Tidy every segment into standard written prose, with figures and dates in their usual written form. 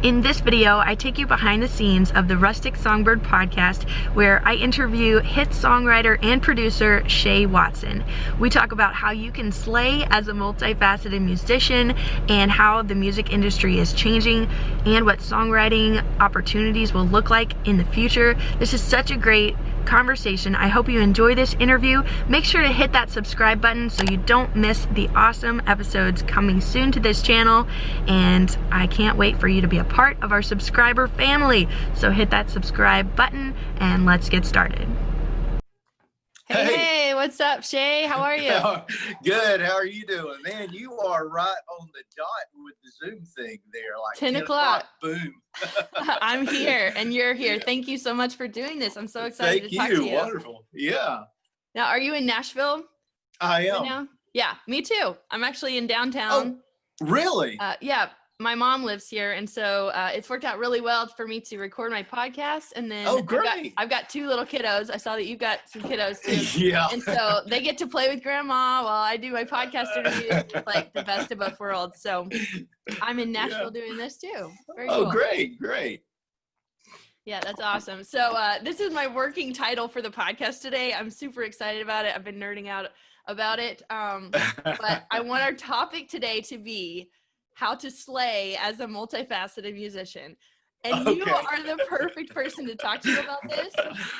In this video, I take you behind the scenes of the Rustic Songbird Podcast, where I interview hit songwriter and producer Shay Watson. We talk about how you can slay as a multifaceted musician and how the music industry is changing and what songwriting opportunities will look like in the future. This is such a great conversation. I hope you enjoy this interview. Make sure to hit that subscribe button so you don't miss the awesome episodes coming soon to this channel, and I can't wait for you to be a part of our subscriber family. So hit that subscribe button and let's get started. Hey, what's up, Shay? How are you? Good. How are you doing? Man, you are right on the dot with the Zoom thing there. Like 10 o'clock. Boom. I'm here and you're here. Yeah. Thank you so much for doing this. I'm so excited to talk to you. Wonderful. Yeah. Now, are you in Nashville? I am. Right now? Yeah, me too. I'm actually in downtown. Oh, really? Yeah. My mom lives here, and so it's worked out really well for me to record my podcast. And then I've got two little kiddos. I saw that you've got some kiddos too. Yeah. And so they get to play with grandma while I do my podcast interviews, like the best of both worlds. So I'm in Nashville doing this too. Very cool. Oh, great. Yeah, that's awesome. So this is my working title for the podcast today. I'm super excited about it. I've been nerding out about it. But I want our topic today to be how to slay as a multifaceted musician. And you are the perfect person to talk to about this,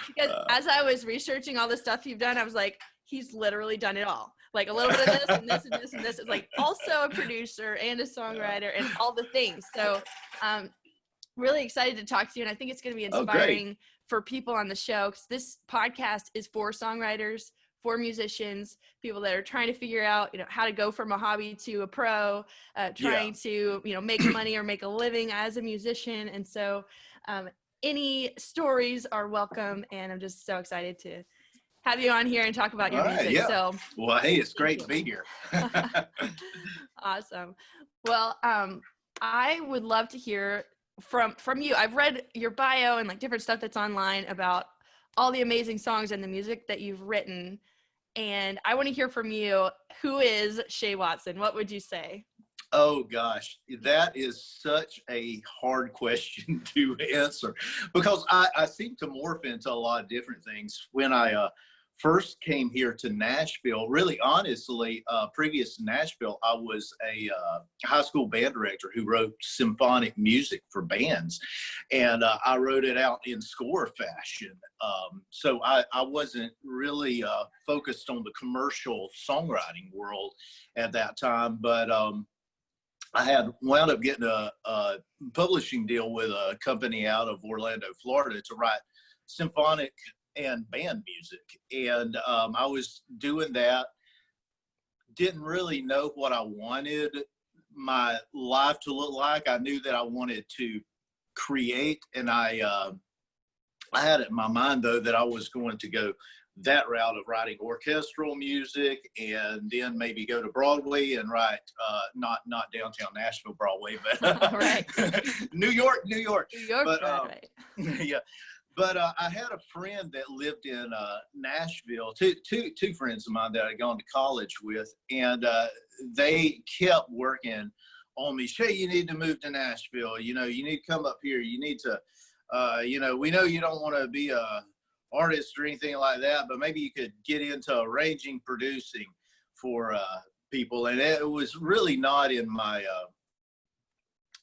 because as I was researching all the stuff you've done, I was like, he's literally done it all. Like a little bit of this and this and this and this. It's like also a producer and a songwriter and all the things. So really excited to talk to you. And I think it's going to be inspiring for people on the show, because this podcast is for songwriters, for musicians, people that are trying to figure out, how to go from a hobby to a pro, trying to, make money or make a living as a musician. And so any stories are welcome. And I'm just so excited to have you on here and talk about your music. Yeah. So, well, hey, it's great to be here. Awesome. Well, I would love to hear from you. I've read your bio and like different stuff that's online about all the amazing songs and the music that you've written. And I want to hear from you. Who is Shay Watson? What would you say? Oh gosh, that is such a hard question to answer, because I seem to morph into a lot of different things. When I first came here to Nashville, really honestly, previous to Nashville, I was a high school band director who wrote symphonic music for bands, and I wrote it out in score fashion. So I wasn't really focused on the commercial songwriting world at that time, but I had wound up getting a publishing deal with a company out of Orlando, Florida, to write symphonic and band music. And I was doing that, didn't really know what I wanted my life to look like. I knew that I wanted to create, and I had it in my mind, though, that I was going to go that route of writing orchestral music, and then maybe go to Broadway and write not downtown Nashville Broadway, but New York. But, Broadway. Yeah. But I had a friend that lived in Nashville, two friends of mine that I'd gone to college with, and they kept working on me. Shay, you need to move to Nashville. You need to come up here. You need to, we know you don't want to be a artist or anything like that, but maybe you could get into arranging, producing for people. And it was really not in my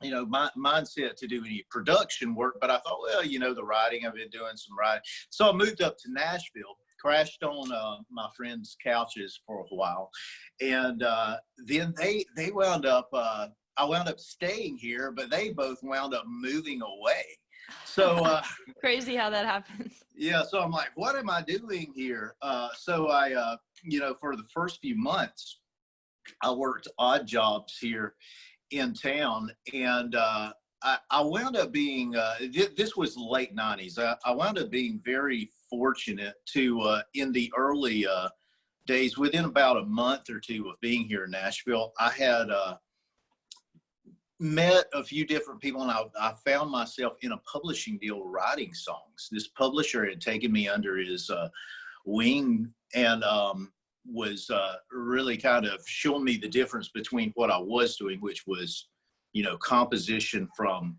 my mindset to do any production work, but I thought, well, the writing, I've been doing some writing. So I moved up to Nashville, crashed on my friends' couches for a while. And then they wound up, I wound up staying here, but they both wound up moving away. So crazy how that happens. Yeah. So I'm like, what am I doing here? So I, for the first few months, I worked odd jobs here in town, and I wound up being this was late 90s. I wound up being very fortunate to in the early days, within about a month or two of being here in Nashville, I had met a few different people, and I found myself in a publishing deal writing songs. This publisher had taken me under his wing, and was really kind of showing me the difference between what I was doing, which was, composition from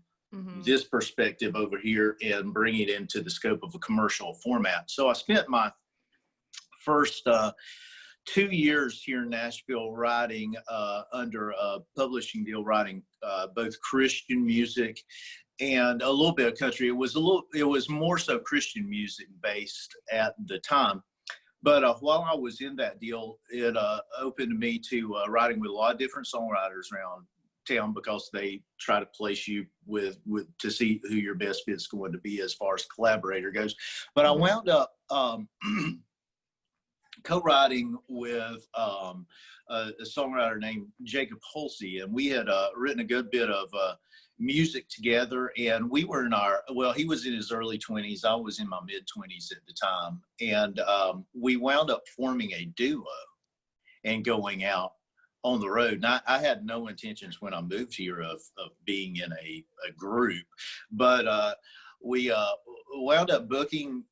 this perspective over here and bring it into the scope of a commercial format. So I spent my first 2 years here in Nashville writing under a publishing deal, writing both Christian music and a little bit of country. It was more so Christian music based at the time. But while I was in that deal, it opened me to writing with a lot of different songwriters around town, because they try to place you with to see who your best fit's going to be as far as collaborator goes. But I wound up co-writing with a songwriter named Jacob Hulsey, and we had written a good bit of music together, and we were he was in his early 20s, I was in my mid 20s at the time, and we wound up forming a duo and going out on the road. And I had no intentions when I moved here of being in a group, but we wound up booking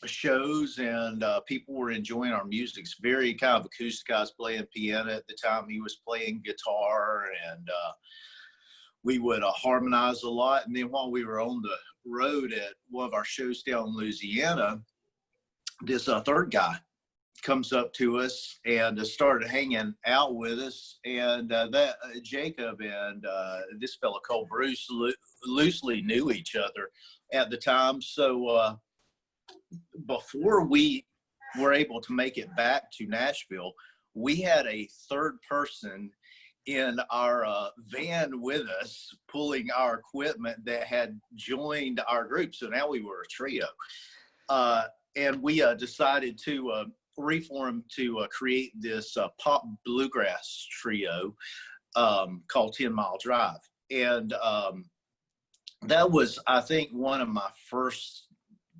shows, and people were enjoying our music. It's very kind of acoustic. I was playing piano at the time. He was playing guitar, and we would harmonize a lot. And then while we were on the road at one of our shows down in Louisiana, this third guy comes up to us and started hanging out with us. And that Jacob and this fellow called Bruce loosely knew each other at the time. So before we were able to make it back to Nashville, we had a third person in our van with us pulling our equipment that had joined our group. So now we were a trio. And we decided to reform to create this pop bluegrass trio called 10 Mile Drive. And that was, I think, one of my first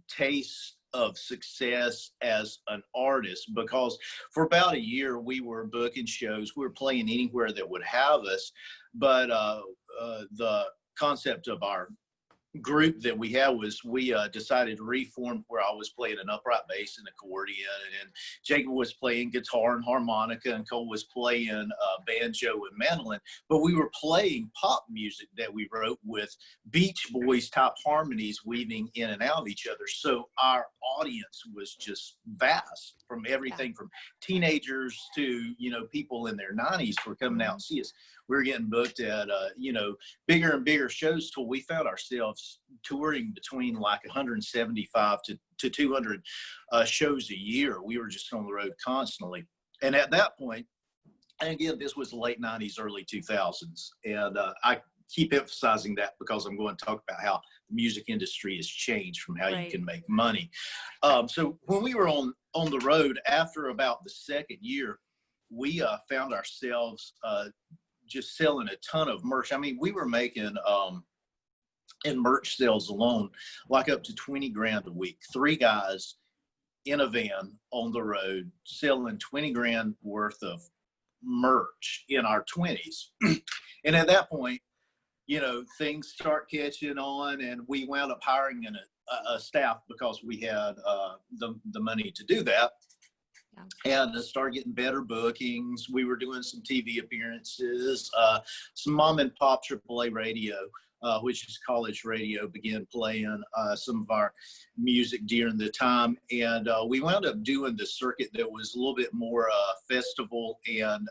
tastes of success as an artist, because for about a year we were booking shows. We were playing anywhere that would have us, but the concept of our group that we had was we decided to reform, where I was playing an upright bass and accordion, and Jacob was playing guitar and harmonica, and Cole was playing banjo and mandolin. But we were playing pop music that we wrote with Beach Boys type harmonies weaving in and out of each other. So our audience was just vast, from everything from teenagers to, people in their 90s were coming out and see us. We were getting booked at, bigger and bigger shows, till we found ourselves touring between like 175 to 200 shows a year. We were just on the road constantly. And at that point, and again, this was the late 90s, early 2000s. And I keep emphasizing that because I'm going to talk about how the music industry has changed from how you can make money. So when we were on the road, after about the second year, we found ourselves just selling a ton of merch. I mean, we were making in merch sales alone, like up to 20 grand a week. 3 guys in a van on the road selling 20 grand worth of merch in our 20s. And at that point, things start catching on, and we wound up hiring a staff because we had the money to do that. And started getting better bookings. We were doing some TV appearances, some mom and pop AAA radio, which is college radio, began playing some of our music during the time. And we wound up doing the circuit that was a little bit more festival and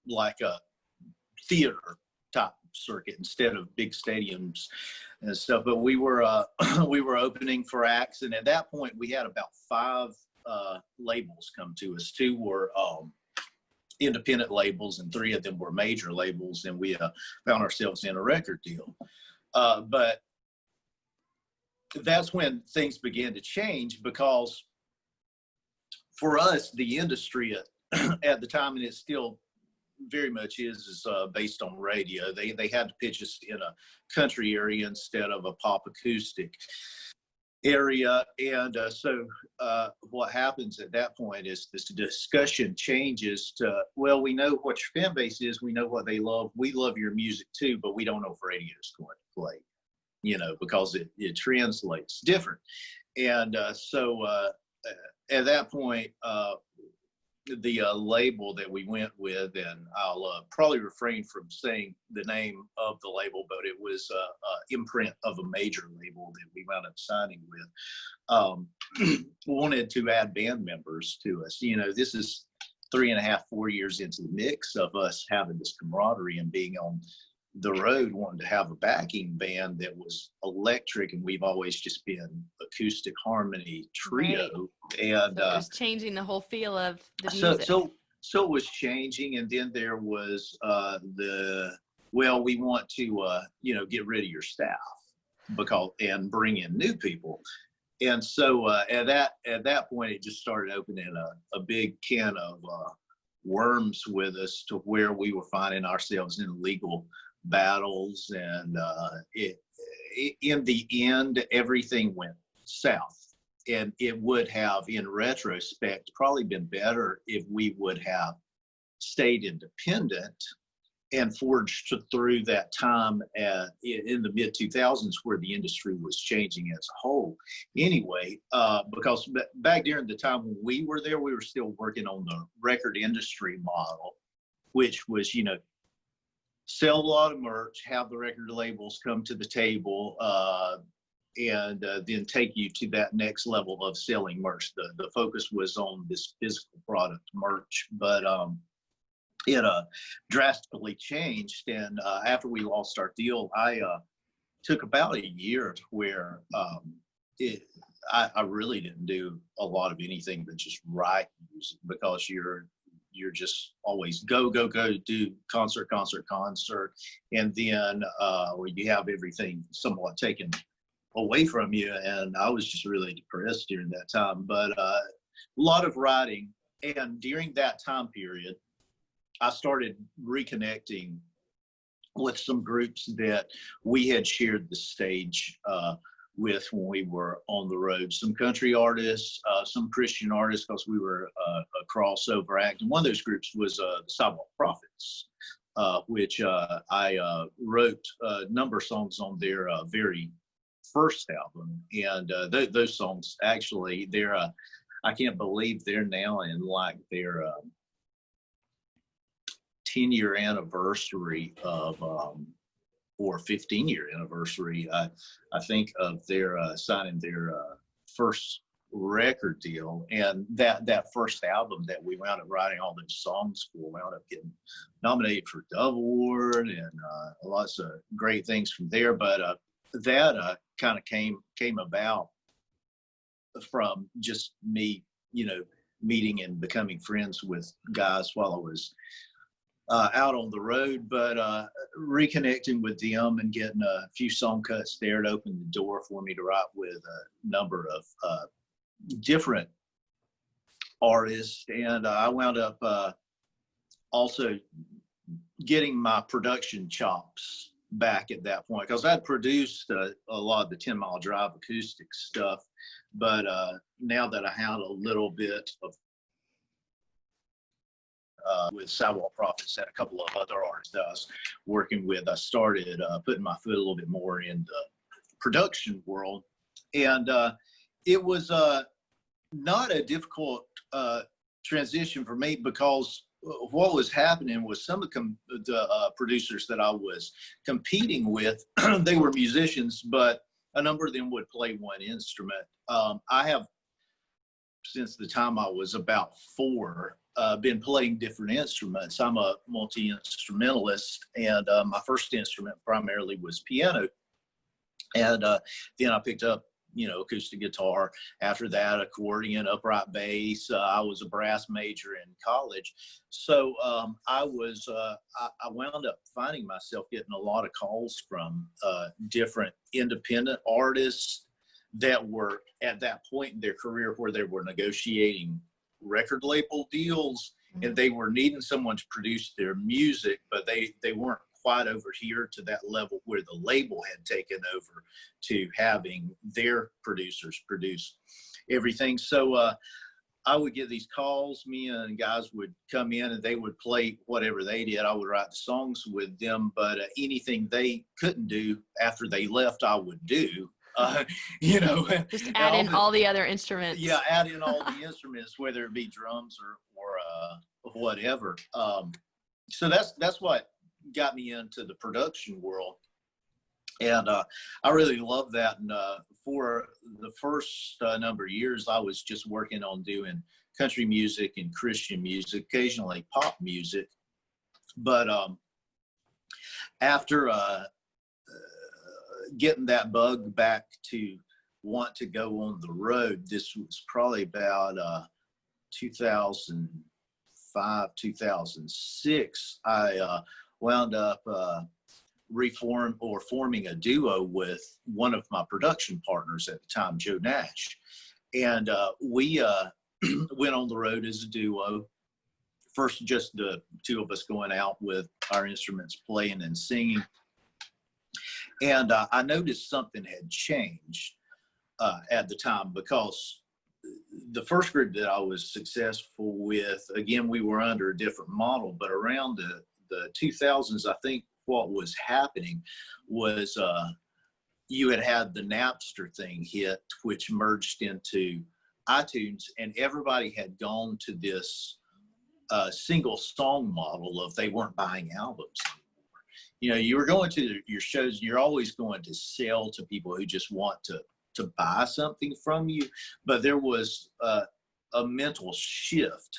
like a theater type circuit instead of big stadiums and stuff. But we were we were opening for acts, and at that point we had about 5 labels come to us. 2 were independent labels, and 3 of them were major labels, and we found ourselves in a record deal. But that's when things began to change, because for us, the industry at the time, and it still very much is based on radio. They had to pitch us in a country area instead of a pop acoustic area. And so what happens at that point is this discussion changes to, well, we know what your fan base is, we know what they love, we love your music too, but we don't know if radio is going to play, because it translates different. And so at that point, the label that we went with, and I'll probably refrain from saying the name of the label, but it was a imprint of a major label that we wound up signing with, wanted to add band members to us. This is 3.5, 4 years into the mix of us having this camaraderie and being on the road, wanting to have a backing band that was electric, and we've always just been acoustic harmony trio. Right. And so it was changing the whole feel of the music. So it was changing, and then there was we want to get rid of your staff and bring in new people. And so at that point, it just started opening a big can of worms with us, to where we were finding ourselves in legal battles. And in the end, everything went south. And it would have, in retrospect, probably been better if we would have stayed independent and forged through that time in the mid-2000s, where the industry was changing as a whole. Anyway, because back during the time when we were there, we were still working on the record industry model, which was, sell a lot of merch, have the record labels come to the table, and then take you to that next level of selling merch. The focus was on this physical product merch, but it drastically changed. And after we lost our deal, I took about a year to where I really didn't do a lot of anything but just write music, because you're just always go, do concert. And then you have everything somewhat taken away from you. And I was just really depressed during that time, but a lot of writing. And during that time period, I started reconnecting with some groups that we had shared the stage with when we were on the road. Some country artists, some Christian artists, because we were a crossover act. And one of those groups was the Sidewalk Prophets, which I wrote a number of songs on their very first album. And those songs, actually, they're I can't believe they're now in like their 10-year anniversary of or 15-year anniversary, I think, of their signing their first record deal. And that first album that we wound up writing all those songs for wound up getting nominated for Dove Award, and lots of great things from there. But that kind of came about from just me, meeting and becoming friends with guys while I was out on the road, but reconnecting with them and getting a few song cuts there, it opened the door for me to write with a number of different artists. And I wound up also getting my production chops back at that point, because I'd produced a lot of the 10 Mile Drive acoustic stuff, but now that I had a little bit of with Sidewalk Prophets and a couple of other artists I was working with, I started putting my foot a little bit more in the production world. And it was not a difficult transition for me, because what was happening was some of the producers that I was competing with, they were musicians, but a number of them would play one instrument. I have, since the time I was about 4, been playing different instruments. I'm a multi-instrumentalist, and my first instrument primarily was piano. And then I picked up, acoustic guitar. After that, accordion, upright bass. I was a brass major in college. So I wound up finding myself getting a lot of calls from different independent artists that were at that point in their career where they were negotiating record label deals, and they were needing someone to produce their music, but they weren't quite over here to that level where the label had taken over to having their producers produce everything. So I would get these calls, me and guys would come in and they would play whatever they did. I would write the songs with them, but anything they couldn't do after they left, I would do. Just add in all the other instruments. Yeah, add in all the instruments, whether it be drums or whatever. So that's what got me into the production world. And I really love that. And for the first number of years, I was just working on doing country music and Christian music, occasionally pop music. But after getting that bug back to want to go on the road, this was probably about 2005, 2006, I wound up forming a duo with one of my production partners at the time, Joe Nash. And we went on the road as a duo. First, just the two of us going out with our instruments, playing and singing. And I noticed something had changed at the time, because the first group that I was successful with, again, we were under a different model, but around the 2000s, I think what was happening was you had the Napster thing hit, which merged into iTunes, and everybody had gone to this single song model of they weren't buying albums anymore. You know, you were going to your shows, you're always going to sell to people who just want to buy something from you. But there was a mental shift,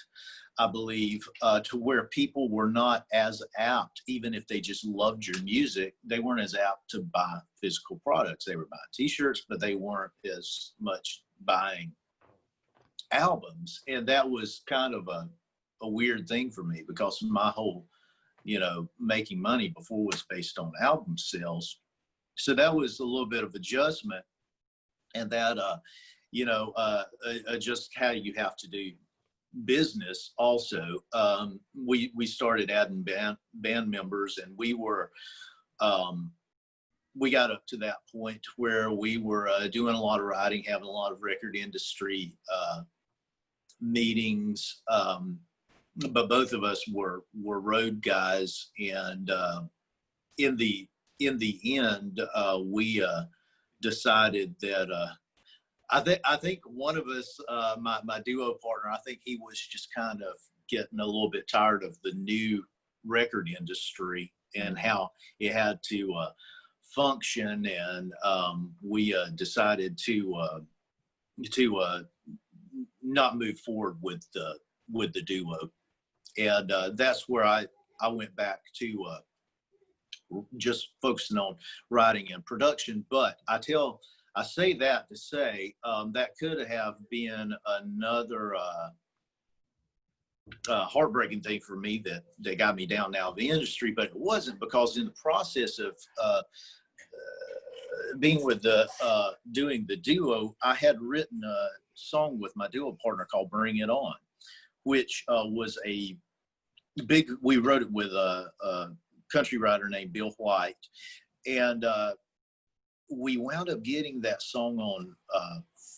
I believe, to where people were not as apt, even if they just loved your music, they weren't as apt to buy physical products. They were buying t-shirts, but they weren't as much buying albums. And that was kind of a weird thing for me, because my whole, making money before was based on album sales. So that was a little bit of adjustment. And that, just how you have to do business also. We started adding band members, and we got up to that point where we were doing a lot of writing, having a lot of record industry meetings. But both of us were road guys, and in the end, we decided that I think one of us, my duo partner, I think he was just kind of getting a little bit tired of the new record industry and how it had to function, and we decided to not move forward with the duo. And that's where I went back to just focusing on writing and production. But I say that to say that could have been another heartbreaking thing for me that got me down now in the industry, but it wasn't, because in the process of being with doing the duo, I had written a song with my duo partner called Bring It On, which was we wrote it with a country writer named Bill White. And we wound up getting that song on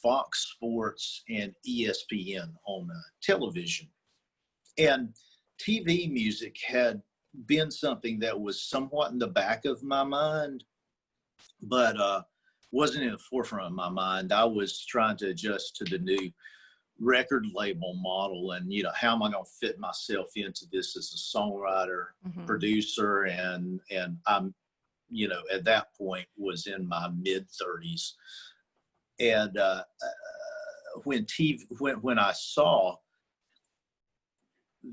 Fox Sports and ESPN on television. And TV music had been something that was somewhat in the back of my mind, but wasn't in the forefront of my mind. I was trying to adjust to the new record label model, and how am I going to fit myself into this as a songwriter, producer, and I'm at that point was in my mid 30s. And when I saw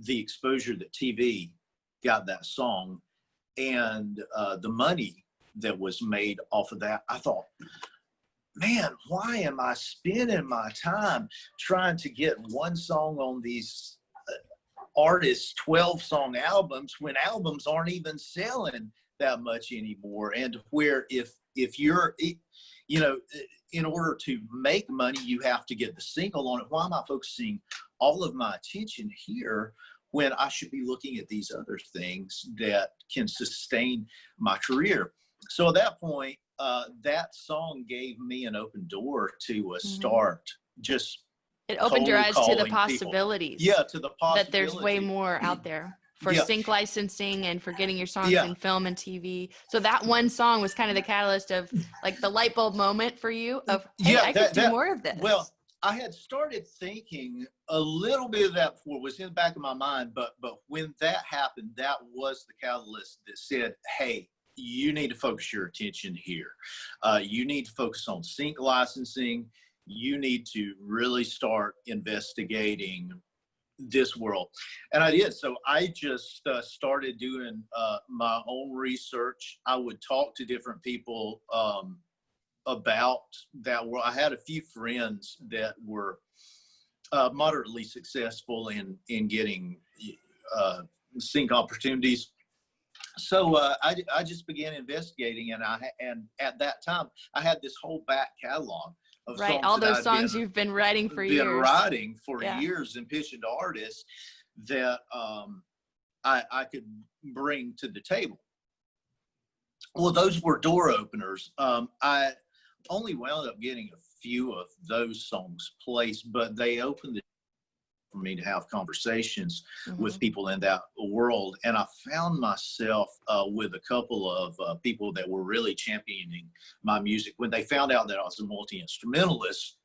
the exposure that TV got that song, and the money that was made off of that, I thought, man, why am I spending my time trying to get one song on these artists' 12-song albums when albums aren't even selling that much anymore? And where if you're, in order to make money, you have to get the single on it. Why am I focusing all of my attention here when I should be looking at these other things that can sustain my career? So at that point, that song gave me an open door to start just. It opened your eyes to the possibilities. Yeah, to the possibilities. That there's way more out there for sync licensing and for getting your songs in film and TV. So that one song was kind of the catalyst of like the light bulb moment for you of, hey, I could do more of this. Well, I had started thinking a little bit of that before, was in the back of my mind, but when that happened, that was the catalyst that said, hey, you need to focus your attention here. You need to focus on sync licensing. You need to really start investigating this world. And I did. So I just started doing my own research. I would talk to different people about that world. I had a few friends that were moderately successful in getting sync opportunities. So I just began investigating, and at that time I had this whole back catalog of songs. All those songs you've been writing for years. Been writing for years and pitching to artists that I could bring to the table. Well, those were door openers. I only wound up getting a few of those songs placed, but they opened the for me to have conversations with people in that world. And I found myself with a couple of people that were really championing my music when they found out that I was a multi-instrumentalist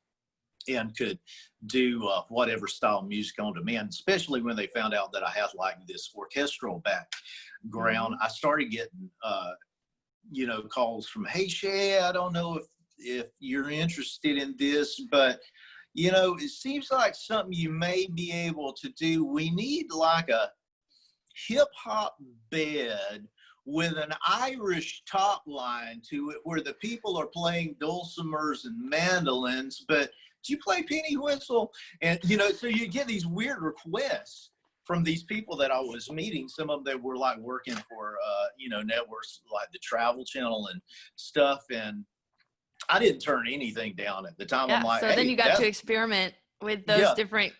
and could do whatever style of music on demand, especially when they found out that I had like this orchestral background. I started getting, calls from, hey, Shay, I don't know if you're interested in this, but it seems like something you may be able to do. We need like a hip hop bed with an Irish top line to it where the people are playing dulcimers and mandolins, but do you play penny whistle? And, so you get these weird requests from these people that I was meeting. Some of them were like working for, networks like the Travel Channel and stuff. And I didn't turn anything down at the time. Yeah, I'm like, so then you got to experiment with those different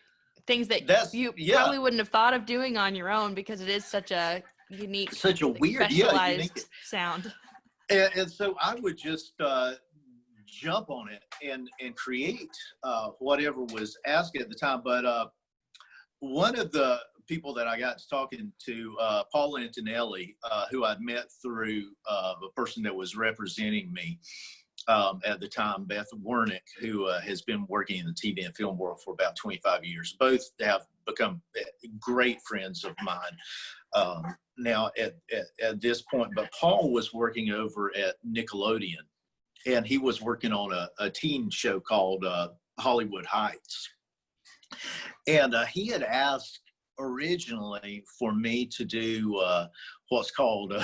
things that you probably wouldn't have thought of doing on your own because it is such a unique, such a weird, specialized sound. And so I would just jump on it and create whatever was asked at the time. But one of the people that I got to talking to, Paul Antonelli, who I'd met through a person that was representing me at the time, Beth Wernick, who has been working in the TV and film world for about 25 years. Both have become great friends of mine now at this point. But Paul was working over at Nickelodeon, and he was working on a teen show called Hollywood Heights. And he had asked originally for me to do what's called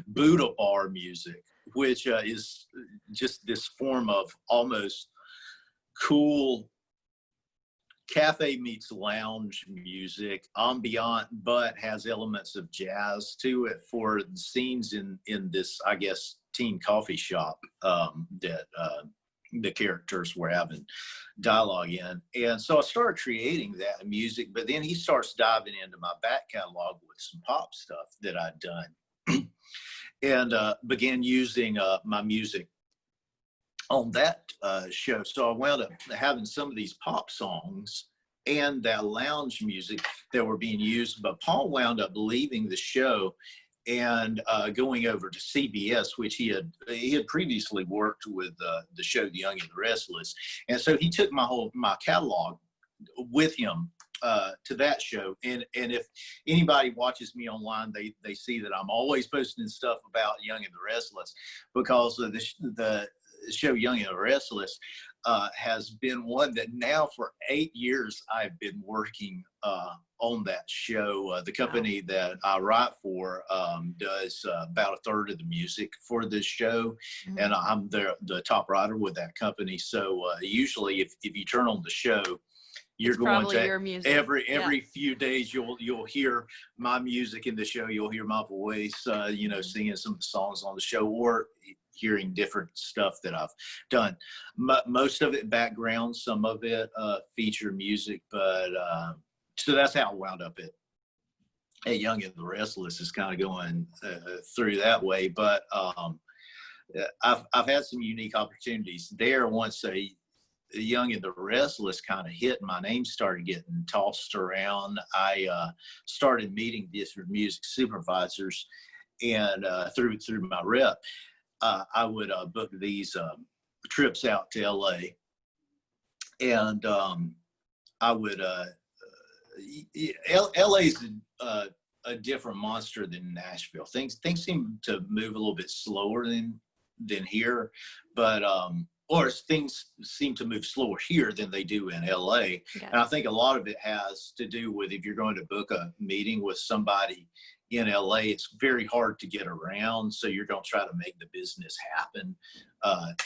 Buddha bar music, which is just this form of almost cool cafe meets lounge music, ambient, but has elements of jazz to it for the scenes in this, I guess, teen coffee shop that the characters were having dialogue in. And so I started creating that music, but then he starts diving into my back catalog with some pop stuff that I'd done. And began using my music on that show. So I wound up having some of these pop songs and that lounge music that were being used. But Paul wound up leaving the show and going over to CBS, which he had previously worked with the show The Young and the Restless. And so he took my catalog with him to that show. And if anybody watches me online, they see that I'm always posting stuff about Young and the Restless, because of the show Young and the Restless has been one that now for 8 years I've been working on that show. The company that I write for does about a third of the music for this show, and I'm the top writer with that company. So usually if you turn on the show, you're it's going to your music. every few days you'll hear my music in the show. You'll hear my voice, singing some of the songs on the show, or hearing different stuff that I've done. Most of it background, some of it feature music, but so that's how I wound up at Young and the Restless, is kind of going through that way. But I've had some unique opportunities there. Once Young and the Restless kind of hit, my name started getting tossed around. I started meeting different music supervisors, and through my rep, I would book these trips out to LA And I would, LA's a different monster than Nashville. Things seem to move a little bit slower than here, but or things seem to move slower here than they do in LA. And I think a lot of it has to do with, if you're going to book a meeting with somebody in LA, it's very hard to get around. So you're going to try to make the business happen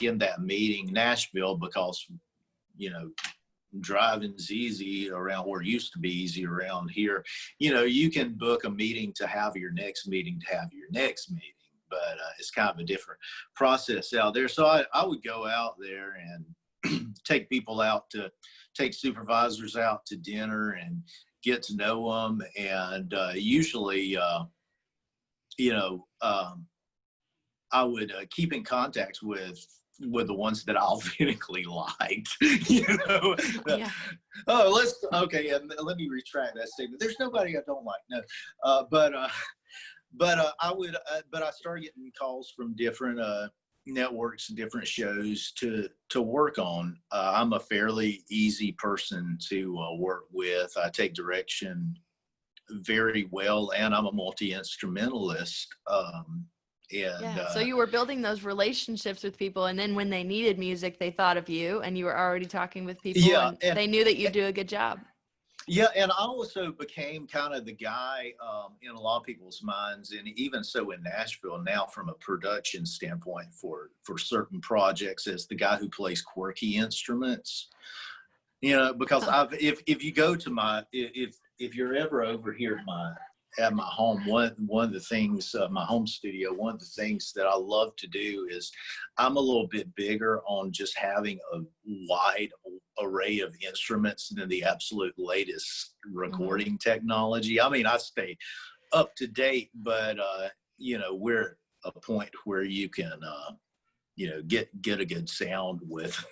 in that meeting. Nashville, because, you know, driving's easy around where it used to be easy around here. You know, you can book a meeting to have your next meeting to have your next meeting, but it's kind of a different process out there. So I would go out there and take people out to take supervisors out to dinner and get to know them. And usually, you know, I would keep in contact with the ones that I authentically liked, you know. Yeah. Okay, and let me retract that statement. There's nobody I don't like, no. But I started getting calls from different networks, different shows to work on. I'm a fairly easy person to work with. I take direction very well, and I'm a multi-instrumentalist. So you were building those relationships with people, and then when they needed music, they thought of you, and you were already talking with people, and they knew that you'd do a good job. Yeah, and I also became kind of the guy in a lot of people's minds, and even so in Nashville now, from a production standpoint for certain projects, as the guy who plays quirky instruments. You know, because if you go to if you're ever over here at my home, one of the things, my home studio, one of the things that I love to do is I'm a little bit bigger on just having a wide array of instruments than the absolute latest recording technology. I mean, I stay up to date, but you know, we're at a point where you can you know, get a good sound with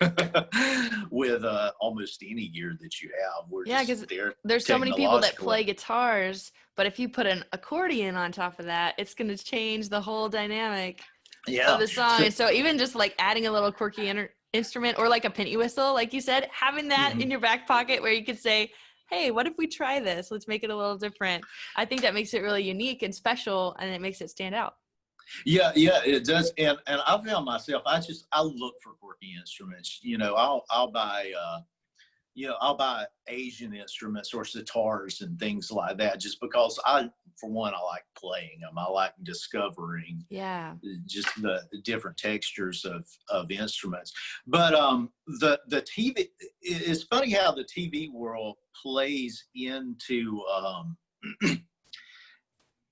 with almost any gear that you have. Because there's so many people that play guitars, but if you put an accordion on top of that, it's going to change the whole dynamic of the song. So even just like adding a little quirky instrument, or like a penny whistle, like you said, having that in your back pocket where you could say, hey, what if we try this? Let's make it a little different. I think that makes it really unique and special, and it makes it stand out. Yeah, it does. And I found myself, I look for quirky instruments. You know, I'll buy I'll buy Asian instruments or sitars and things like that, just because for one, I like playing them. I like discovering just the different textures of instruments. But the TV, it's funny how the TV world plays into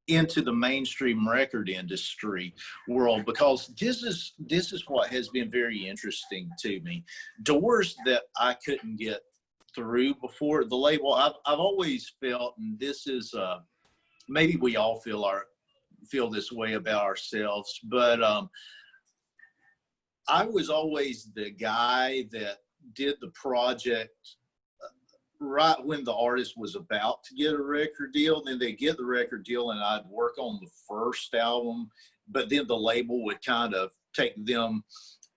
into the mainstream record industry world, because this is what has been very interesting to me. Doors that I couldn't get through before the label, I've always felt, and this is maybe we all feel this way about ourselves, but I was always the guy that did the project right when the artist was about to get a record deal. Then they get the record deal and I'd work on the first album, but then the label would kind of take them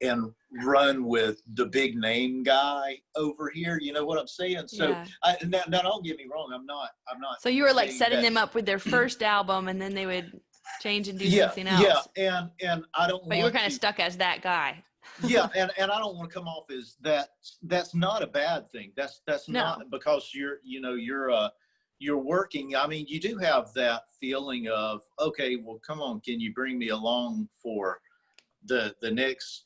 and run with the big name guy over here. You know what I'm saying? So now don't get me wrong. I'm not. So you were like setting them up with their first album, and then they would change and do something else. Yeah. And I don't. But you were kind of stuck as that guy. And I don't want to come off as that. That's not a bad thing. That's not, because you're working. I mean, you do have that feeling of, okay, well, come on, can you bring me along for the next?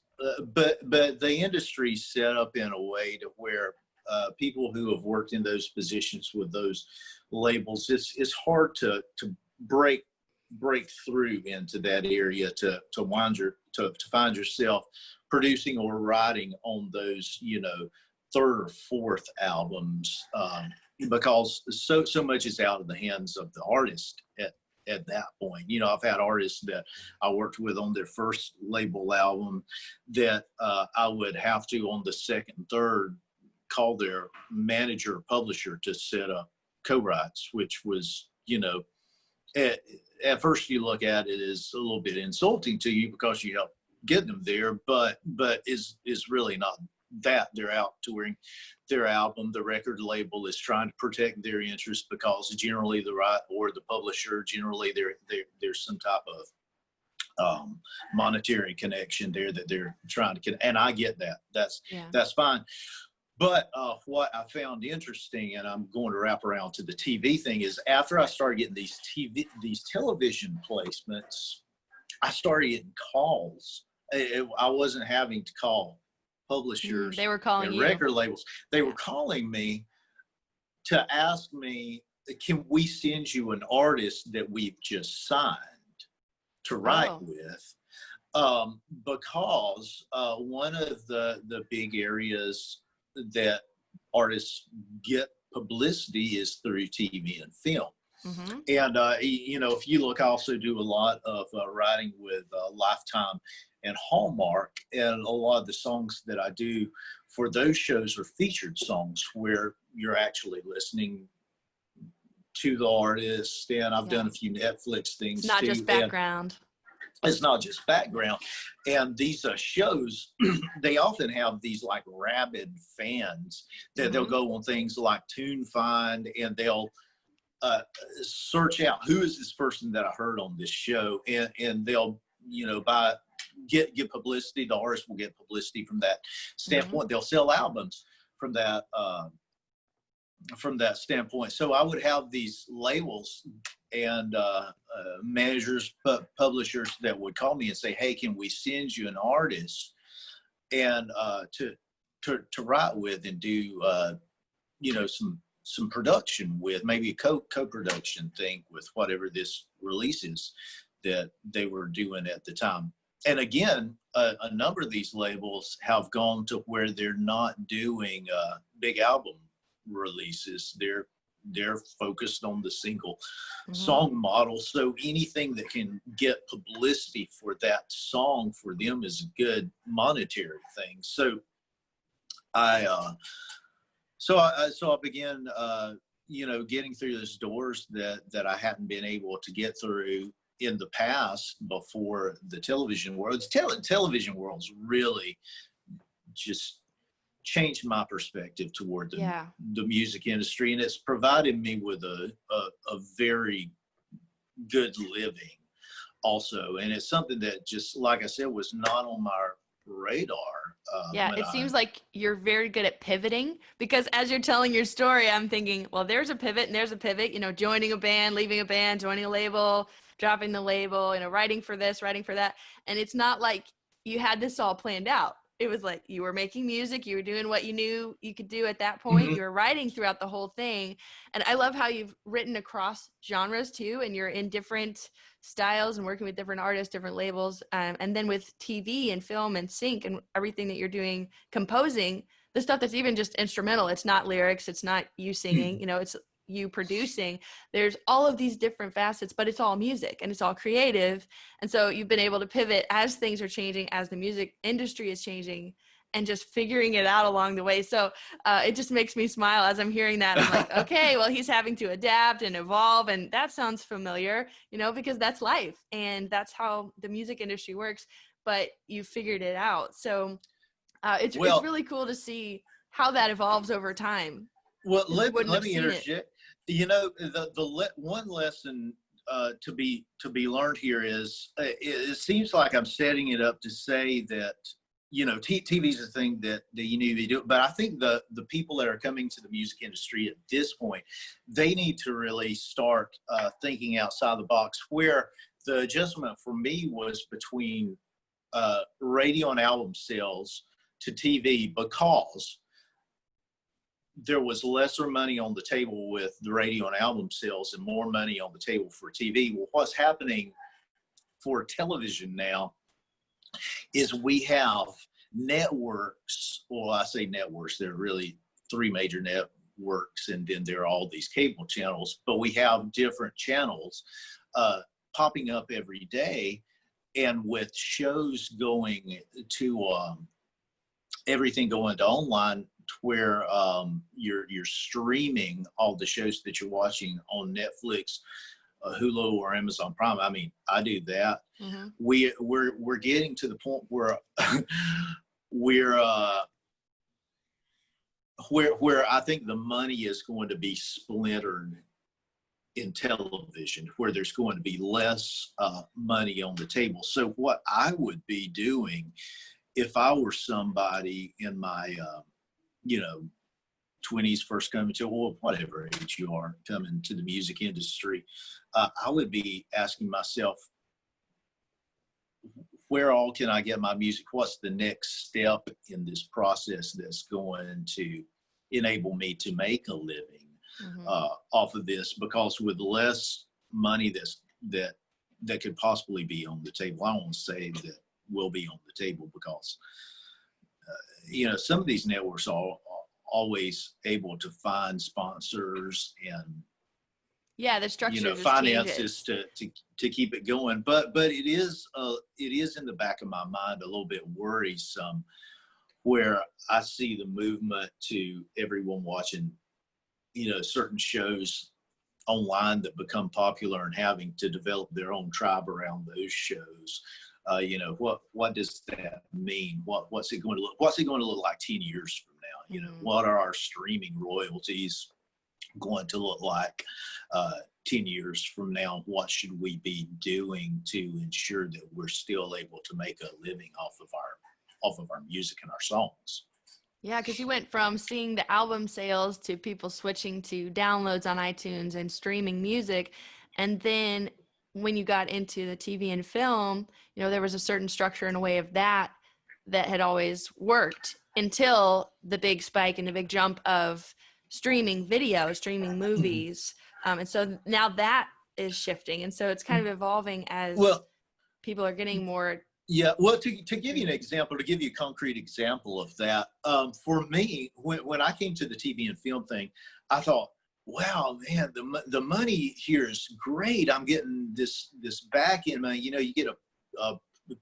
But the industry's set up in a way to where people who have worked in those positions with those labels, it's hard to break through into that area to find yourself producing or writing on those, third or fourth albums, because so much is out of the hands of the artist at that point. I've had artists that I worked with on their first label album that I would have to, on the second and third, call their manager or publisher to set up co-writes, which was, at first you look at it as a little bit insulting to you because you helped get them there, but is really not that they're out touring their album. The record label is trying to protect their interest because generally the publisher, generally there's some type of monetary connection there that they're trying to and I get that. That's fine. But what I found interesting, and I'm going to wrap around to the TV thing, is after I started getting these television placements, I started getting calls. I wasn't having to call publishers. They were calling and you. Record labels. They were calling me to ask me, can we send you an artist that we've just signed to write with? Because one of the big areas that artists get publicity is through TV and film. Mm-hmm. And, if you look, I also do a lot of writing with Lifetime and Hallmark, and a lot of the songs that I do for those shows are featured songs where you're actually listening to the artist. And I've done a few Netflix things too. It's not just background. It's not just background. And these shows, they often have these like rabid fans that they'll go on things like TuneFind, and they'll search out who is this person that I heard on this show, and they'll get publicity. The artist will get publicity from that standpoint. They'll sell albums from that standpoint. So I would have these labels and managers, publishers that would call me and say, "Hey, can we send you an artist and to write with and do some production with, maybe a co-production thing with whatever this release is that they were doing at the time." And again, a number of these labels have gone to where they're not doing big album releases. They're focused on the single song model. So anything that can get publicity for that song for them is a good monetary thing. So I began, getting through those doors that I hadn't been able to get through in the past before the television world. The television world's really just changed my perspective toward the music industry, and it's provided me with a very good living also. And it's something that, just like I said, was not on my radar. It seems like you're very good at pivoting, because as you're telling your story, I'm thinking, well, there's a pivot and there's a pivot, joining a band, leaving a band, joining a label, dropping the label, writing for this, writing for that. And it's not like you had this all planned out. It was like you were making music, you were doing what you knew you could do at that point. You were writing throughout the whole thing. And I love how you've written across genres too, and you're in different styles and working with different artists, different labels. And then with TV and film and sync and everything that you're doing, composing, the stuff that's even just instrumental. It's not lyrics, it's not you singing, it's you producing. There's all of these different facets, but it's all music and it's all creative. And so you've been able to pivot as things are changing, as the music industry is changing, and just figuring it out along the way. So it just makes me smile as I'm hearing that. I'm like, okay, well, he's having to adapt and evolve. And that sounds familiar, because that's life and that's how the music industry works, but you figured it out. So it's really cool to see how that evolves over time. Well, let me interject. The one lesson to be learned here is it seems like I'm setting it up to say that TV is a thing that you need to be doing, but I think the people that are coming to the music industry at this point, they need to really start thinking outside the box. Where the adjustment for me was between radio and album sales to TV, because there was lesser money on the table with the radio and album sales and more money on the table for TV. Well, what's happening for television now is we have networks. Well, I say networks, there are really three major networks, and then there are all these cable channels, but we have different channels popping up every day. And with shows going to everything going to online, where you're streaming all the shows that you're watching on Netflix, Hulu, or Amazon Prime. I mean, I do that. We're getting to the point where we're where I think the money is going to be splintered in television, where there's going to be less money on the table. So what I would be doing if I were somebody in my, 20s, first coming to, or whatever age you are, coming to the music industry, I would be asking myself, where all can I get my music? What's the next step in this process that's going to enable me to make a living off of this? Because with less money that could possibly be on the table, I won't say that will be on the table, because some of these networks are always able to find sponsors and the structure just finances changes. to keep it going. But it is in the back of my mind a little bit worrisome, where I see the movement to everyone watching certain shows online that become popular and having to develop their own tribe around those shows. What does that mean? What's it going to look like 10 years from now? What are our streaming royalties going to look like 10 years from now? What should we be doing to ensure that we're still able to make a living off of our music and our songs? Yeah, because you went from seeing the album sales to people switching to downloads on iTunes and streaming music. And then when you got into the TV and film, there was a certain structure and a way of that had always worked until the big spike and the big jump of streaming video, streaming movies. And so now that is shifting. And so it's kind of evolving as people are getting more. Yeah, well, to give you an example, to give you a concrete example of that, for me, when I came to the TV and film thing, I thought, wow, man, the money here is great. I'm getting this back in money. You get a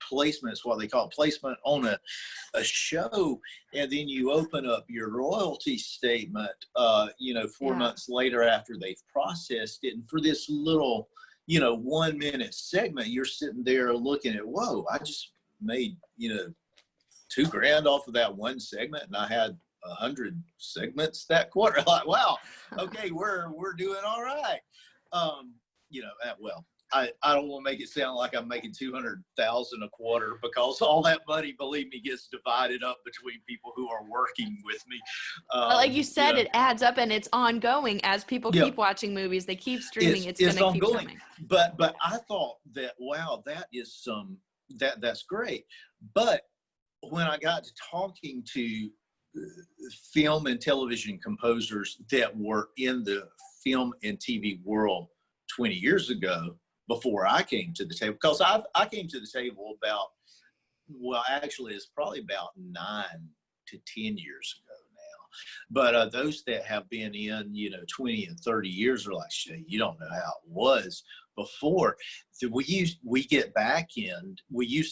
placement, is what they call it, placement on a show, and then you open up your royalty statement, 4 months later after they've processed it. And for this little 1 minute segment, you're sitting there looking at, whoa, I just made, $2,000 off of that one segment, and I had 100 segments that quarter. Like, wow, okay, we're doing all right. I don't want to make it sound like I'm making $200,000 a quarter, because all that money, believe me, gets divided up between people who are working with me. Like you said, it adds up, and it's ongoing as people keep watching movies. They keep streaming. It's going to keep coming. But I thought that, wow, that is that's great. But when I got to talking to film and television composers that were in the film and TV world 20 years ago, before I came to the table, because I came to the table it's probably about 9 to 10 years ago now. But those that have been in, 20 and 30 years are like, Shay, you don't know how it was before. We used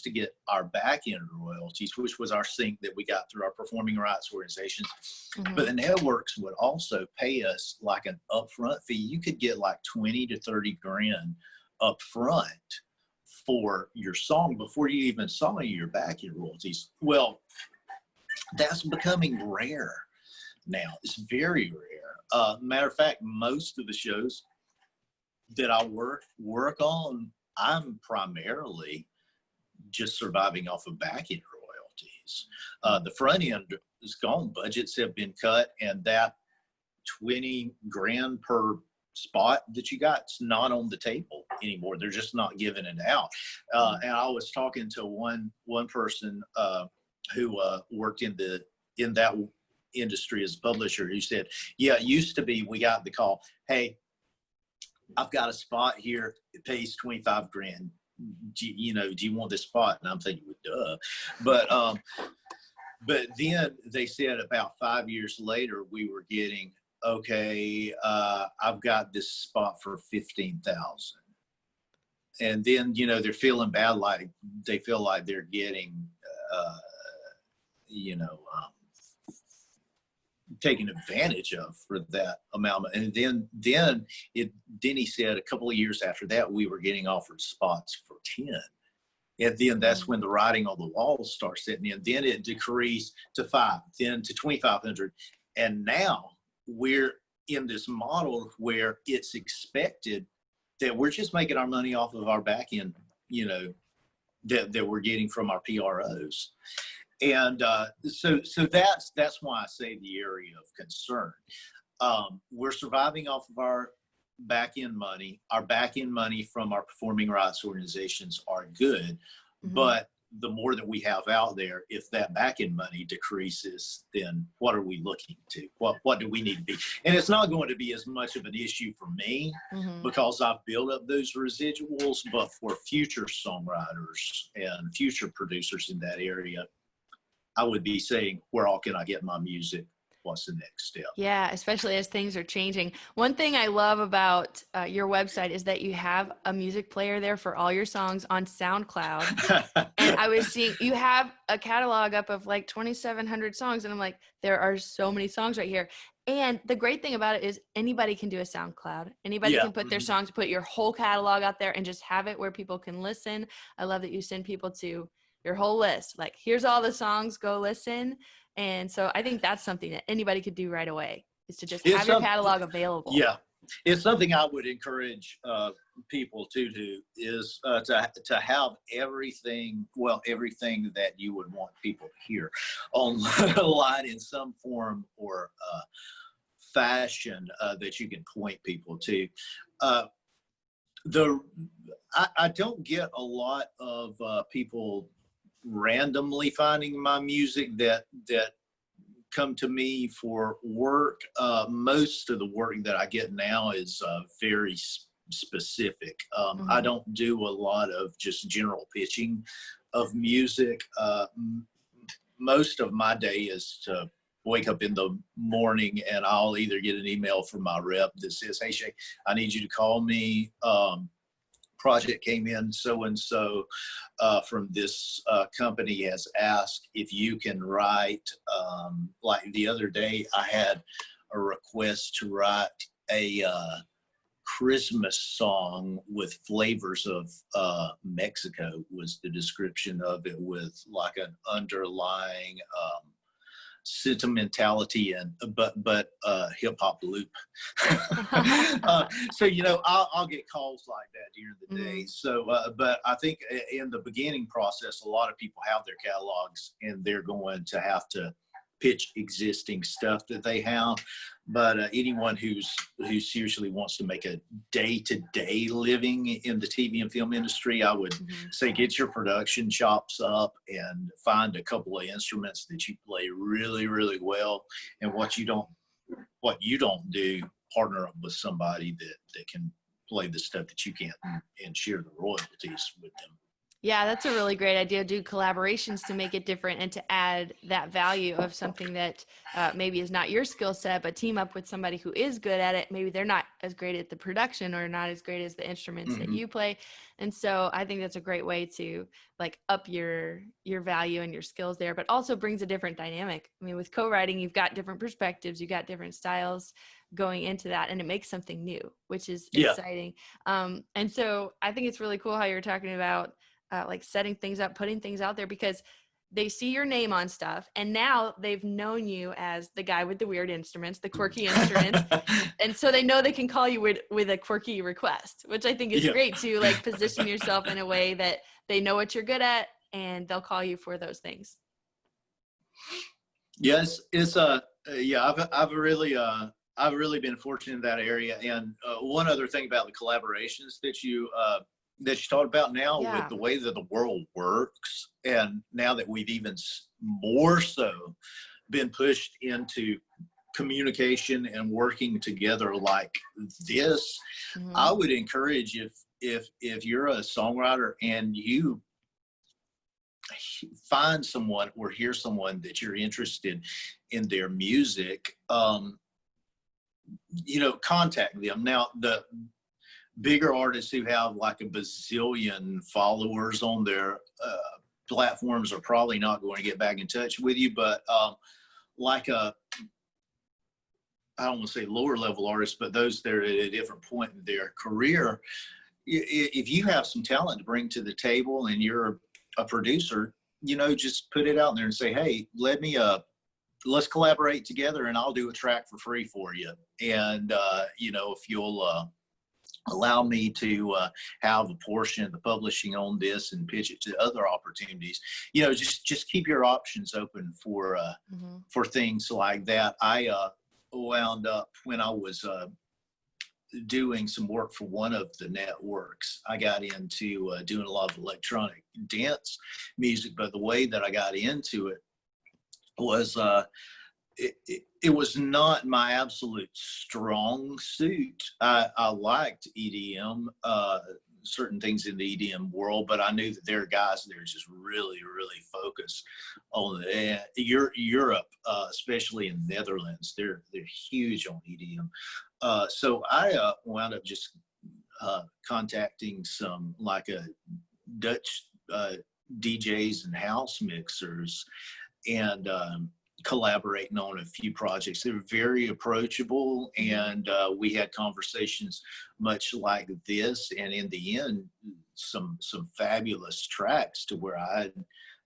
to get our back end royalties, which was our sync that we got through our performing rights organizations. But the networks would also pay us like an upfront fee. You could get like 20 to 30 grand up front for your song before you even saw any of your back end royalties. Well, that's becoming rare now. It's very rare. Matter of fact, most of the shows that I work on, I'm primarily just surviving off of back end royalties. The front end is gone. Budgets have been cut, and that 20 grand per spot that you got, it's not on the table anymore. They're just not giving it out. And I was talking to one person who worked in that industry as a publisher, who said, yeah, it used to be we got the call, hey, I've got a spot here, it pays 25 grand. Do you want this spot? And I'm thinking, well, duh. But then they said about 5 years later, we were getting, okay, I've got this spot for 15,000. And then, they're feeling bad, like they feel like they're getting, taken advantage of for that amount. And then he said a couple of years after that, we were getting offered spots for 10. And then that's when the writing on the wall starts setting in. Then it decreased to 5, then to 2,500. And now we're in this model where it's expected that we're just making our money off of our back end, you know, that we're getting from our PROs. And so that's why I say the area of concern. We're surviving off of our back end money. Our back end money from our performing rights organizations are good, but the more that we have out there, if that back end money decreases, then what are we looking to? What do we need to be? And it's not going to be as much of an issue for me because I've built up those residuals, but for future songwriters and future producers in that area, I would be saying, where all can I get my music? What's the next step? Yeah, especially as things are changing. One thing I love about your website is that you have a music player there for all your songs on SoundCloud. And I was seeing you have a catalog up of like 2,700 songs. And I'm like, there are so many songs right here. And the great thing about it is anybody can do a SoundCloud. Anybody can put their songs, put your whole catalog out there and just have it where people can listen. I love that you send people to your whole list. Like, here's all the songs, go listen. And so I think that's something that anybody could do right away, is to just have your catalog available. Yeah. It's something I would encourage people to do, is to have everything that you would want people to hear online in some form or fashion that you can point people to. I don't get a lot of people randomly finding my music that come to me for work. Most of the work that I get now is very specific. I don't do a lot of just general pitching of music. Most of my day is to wake up in the morning and I'll either get an email from my rep that says, "Hey Shay, I need you to call me. Project came in so-and-so from this company has asked if you can write," like the other day I had a request to write a Christmas song with flavors of Mexico, was the description of it, with like an underlying sentimentality and but hip hop loop. So you know, I'll get calls like that during the day. So but I think in the beginning process, a lot of people have their catalogs and they're going to have to pitch existing stuff that they have. But anyone who's seriously wants to make a day-to-day living in the TV and film industry, I would say get your production chops up and find a couple of instruments that you play really, really well. And what you don't do, partner up with somebody that can play the stuff that you can't and share the royalties with them. Yeah, that's a really great idea. Do collaborations to make it different and to add that value of something that maybe is not your skill set, but team up with somebody who is good at it. Maybe they're not as great at the production or not as great as the instruments that you play. And so I think that's a great way to like up your value and your skills there, but also brings a different dynamic. I mean, with co-writing, you've got different perspectives, you've got different styles going into that, and it makes something new, which is exciting. And so I think it's really cool how you're talking about like setting things up, putting things out there, because they see your name on stuff and now they've known you as the guy with the weird instruments, the quirky instruments. And so they know they can call you with a quirky request, which I think is great to like position yourself in a way that they know what you're good at and they'll call you for those things. Yes, it's I've really been fortunate in that area. And one other thing about the collaborations that you talked about now, with the way that the world works, and now that we've even more so been pushed into communication and working together like this, I would encourage, if you're a songwriter and you find someone or hear someone that you're interested in their music, contact them. Now, the bigger artists who have like a bazillion followers on their platforms are probably not going to get back in touch with you, but like I don't want to say lower level artists, but those that are at a different point in their career, if you have some talent to bring to the table and you're a producer, just put it out there and say, hey, let me let's collaborate together, and I'll do a track for free for you. And, if you'll allow me to have a portion of the publishing on this and pitch it to other opportunities, just keep your options open for things like that. I wound up, when I was doing some work for one of the networks, I got into doing a lot of electronic dance music, but the way that I got into it was it was not my absolute strong suit. I liked EDM, certain things in the EDM world, but I knew that there are guys that are just really, really focused on Europe, especially in the Netherlands. They're huge on EDM. So I wound up just contacting some like a Dutch DJs and house mixers, and collaborating on a few projects. They were very approachable, and we had conversations much like this, and in the end, some fabulous tracks to where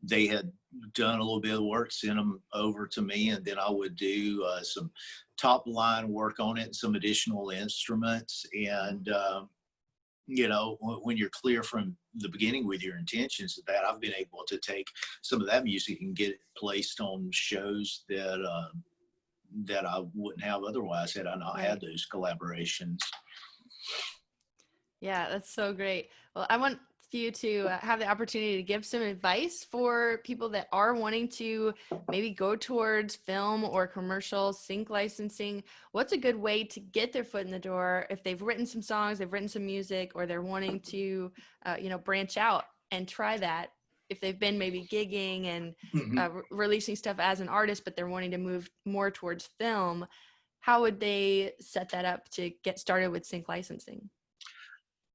they had done a little bit of work, sent them over to me, and then I would do some top line work on it and some additional instruments. And when you're clear from the beginning with your intentions of that, I've been able to take some of that music and get it placed on shows that I wouldn't have otherwise had I not had those collaborations. Yeah, that's so great. Well, I want you to have the opportunity to give some advice for people that are wanting to maybe go towards film or commercial sync licensing. What's a good way to get their foot in the door if they've written some songs, they've written some music, or they're wanting to, branch out and try that? If they've been maybe gigging and releasing stuff as an artist, but they're wanting to move more towards film, how would they set that up to get started with sync licensing?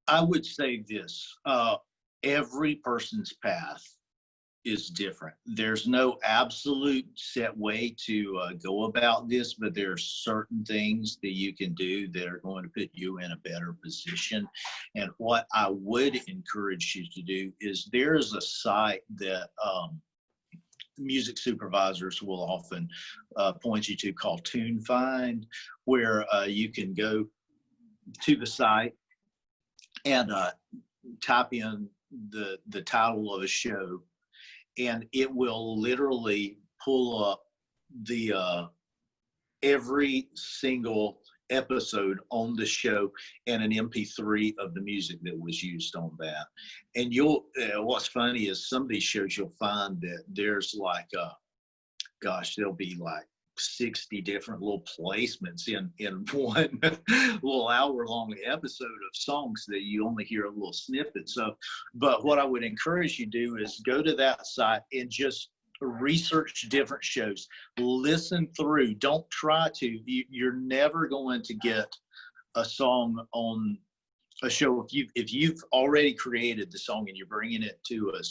I would say this, every person's path is different. There's no absolute set way to go about this, but there are certain things that you can do that are going to put you in a better position. And what I would encourage you to do is there is a site that music supervisors will often point you to called TuneFind, where you can go to the site and type in the title of a show, and it will literally pull up the every single episode on the show and an MP3 of the music that was used on that. And what's funny is some of these shows you'll find that there's like there'll be like 60 different little placements in one little hour-long episode of songs that you only hear a little snippets of. But what I would encourage you to do is go to that site and just research different shows, listen through. Don't try to. You're never going to get a song on a show if you've already created the song and you're bringing it to a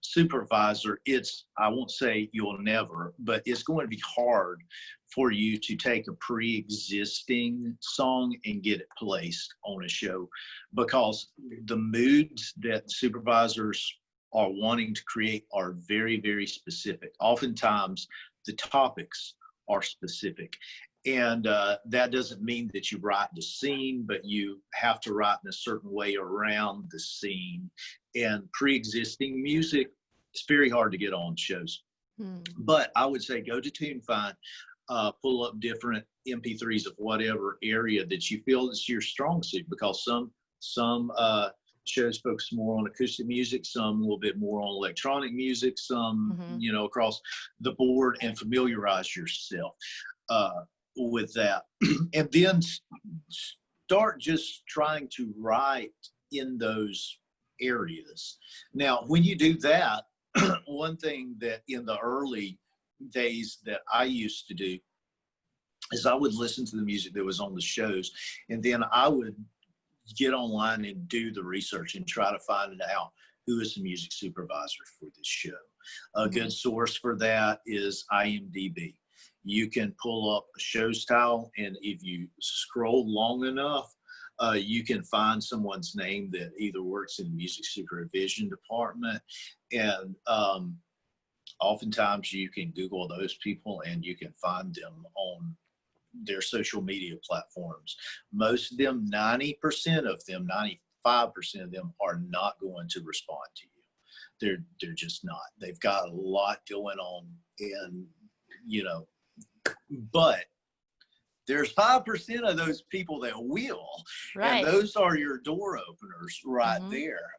supervisor. I won't say you'll never, but it's going to be hard for you to take a pre-existing song and get it placed on a show, because the moods that supervisors are wanting to create are very, very specific. Oftentimes the topics are specific. And that doesn't mean that you write the scene, but you have to write in a certain way around the scene. And pre-existing music, it's very hard to get on shows. But I would say go to TuneFind, pull up different MP3s of whatever area that you feel is your strong suit, because some shows focus more on acoustic music, some a little bit more on electronic music, some, across the board, and familiarize yourself with that. And then start just trying to write in those areas. Now, when you do that, one thing that in the early days that I used to do is I would listen to the music that was on the shows, and then I would get online and do the research and try to find out who is the music supervisor for this show. A good source for that is IMDb. You can pull up a show's title, and if you scroll long enough, you can find someone's name that either works in the music supervision department. And oftentimes you can Google those people and you can find them on their social media platforms. Most of them, 90% of them, 95% of them are not going to respond to you. They're just not. They've got a lot going on, and but there's 5% of those people that will, Right. and those are your door openers right Mm-hmm. there.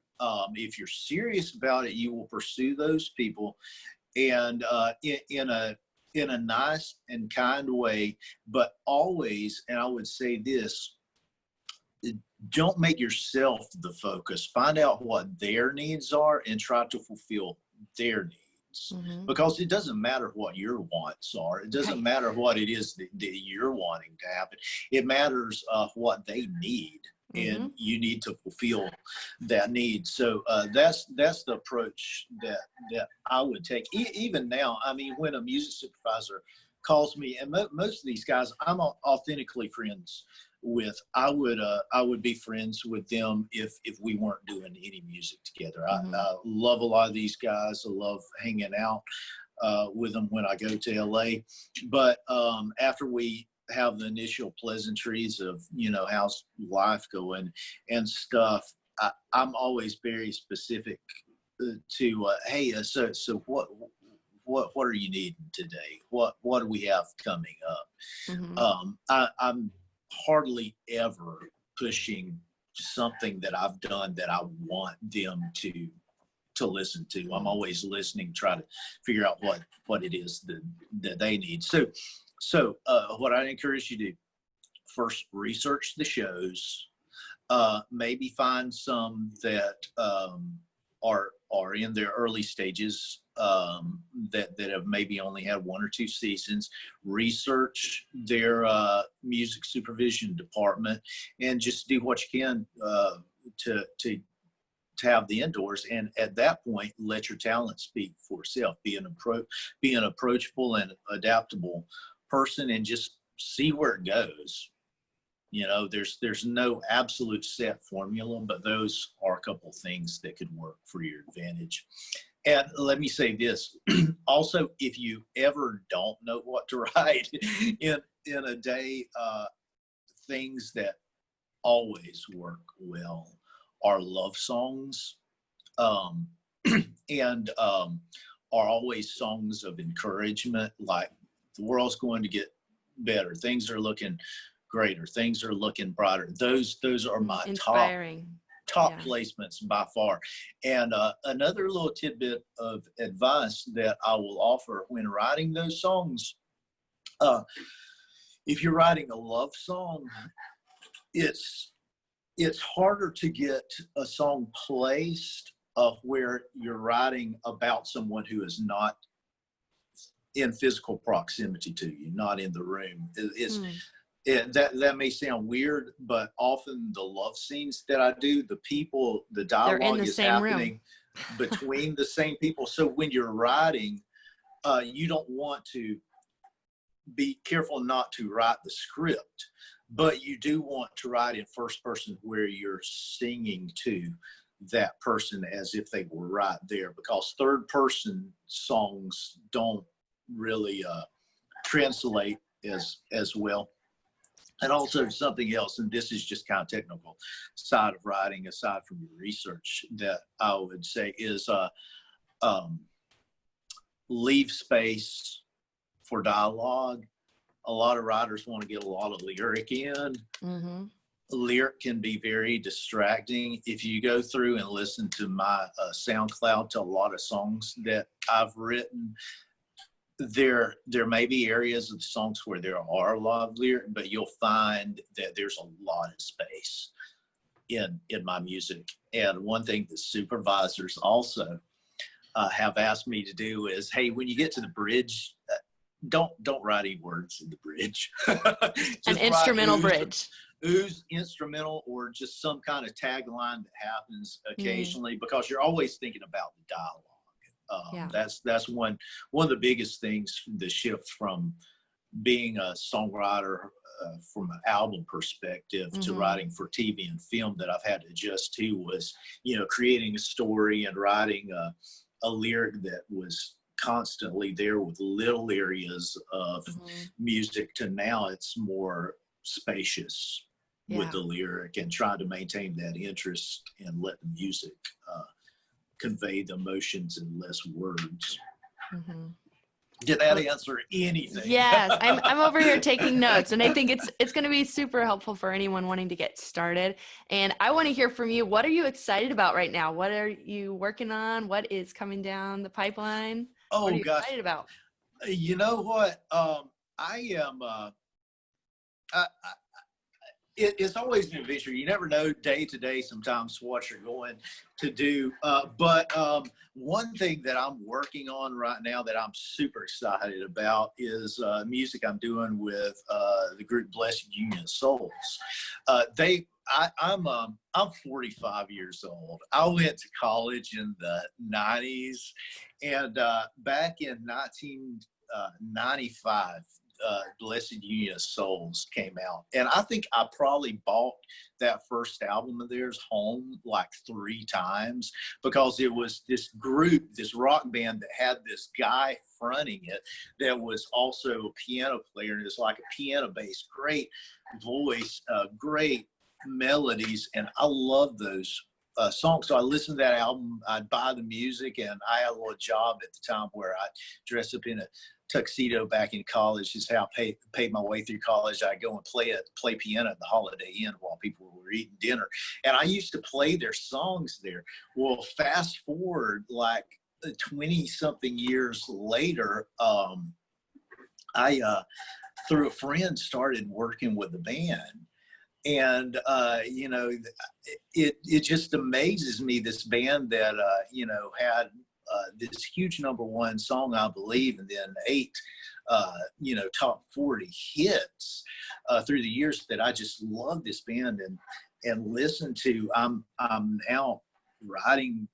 If you're serious about it, you will pursue those people, and in a nice and kind way, but always, and I would say this, don't make yourself the focus. Find out what their needs are and try to fulfill their needs. Mm-hmm. Because it doesn't matter what your wants are. It doesn't matter what it is that you're wanting to happen. It matters what they need, Mm-hmm. and you need to fulfill that need. So that's the approach that I would take. Even now, I mean, when a music supervisor calls me, and most of these guys I'm authentically friends with, I would be friends with them if we weren't doing any music together. Mm-hmm. I love a lot of these guys. I love hanging out with them when I go to LA. But after we have the initial pleasantries of, how's life going and stuff, I'm always very specific to, hey, so what are you needing today? What do we have coming up? Mm-hmm. I'm hardly ever pushing something that I've done that I want them to listen to. I'm always listening, try to figure out what it is that they need. So what I encourage you to do, first research the shows, maybe find some that are in their early stages, that have maybe only had 1 or 2 seasons. Research their music supervision department, and just do what you can to have the indoors. And at that point, let your talent speak for itself. Be an approachable and adaptable person, and just see where it goes. There's no absolute set formula, but those are a couple things that could work for your advantage. And let me say this also, if you ever don't know what to write in a day, things that always work well are love songs, and are always songs of encouragement, like the world's going to get better, things are looking greater, things are looking brighter. Those are my Inspiring. top placements by far. And another little tidbit of advice that I will offer when writing those songs, if you're writing a love song, it's harder to get a song placed where you're writing about someone who is not in physical proximity to you, not in the room. That may sound weird, but often the love scenes that I do, the dialogue is happening between the same people. So when you're writing, you don't want to be careful not to write the script, but you do want to write in first person where you're singing to that person as if they were right there, because third person songs don't really translate as well. And also something else, and this is just kind of technical side of writing, aside from your research, that I would say is leave space for dialogue. A lot of writers want to get a lot of lyric in. Mm-hmm. Lyric can be very distracting. If you go through and listen to my SoundCloud to a lot of songs that I've written, there may be areas of the songs where there are a lot of lyric, but you'll find that there's a lot of space in my music. And one thing the supervisors also have asked me to do is, hey, when you get to the bridge, don't write any words in the bridge. An instrumental bridge. Who's instrumental, or just some kind of tagline that happens occasionally, because you're always thinking about the dialogue. That's one of the biggest things, the shift from being a songwriter from an album perspective to writing for TV and film that I've had to adjust to, was creating a story and writing a lyric that was constantly there with little areas of music to now it's more spacious with the lyric and trying to maintain that interest and let the music convey the emotions in less words. Did that answer anything? Yes, I'm over here taking notes, and I think it's going to be super helpful for anyone wanting to get started. And I want to hear from you. What are you excited about right now? What are you working on? What is coming down the pipeline? Oh, what are you gosh. excited about? You know what? I am. It's always an adventure. You never know day to day sometimes what you're going to do. But one thing that I'm working on right now that I'm super excited about is music I'm doing with the group Blessed Union Souls. I'm 45 years old. I went to college in the 90s, and back in 1995, Blessed Union Souls came out, and I think I probably bought that first album of theirs home like 3 times because it was this group, this rock band that had this guy fronting it that was also a piano player, and it's like a piano bass, great voice, great melodies, and I love those songs. So I listened to that album, I'd buy the music, and I had a little job at the time where I dressed up in a tuxedo back in college. Is how I paid my way through college. I'd go and play piano at the Holiday Inn while people were eating dinner. And I used to play their songs there. Well, fast forward like 20-something years later, I, through a friend, started working with the band. And, you know, it just amazes me, this band that, you know, had this huge #1 song, I believe, and then 8, you know, top 40 hits through the years, that I just love this band and listen to. I'm now writing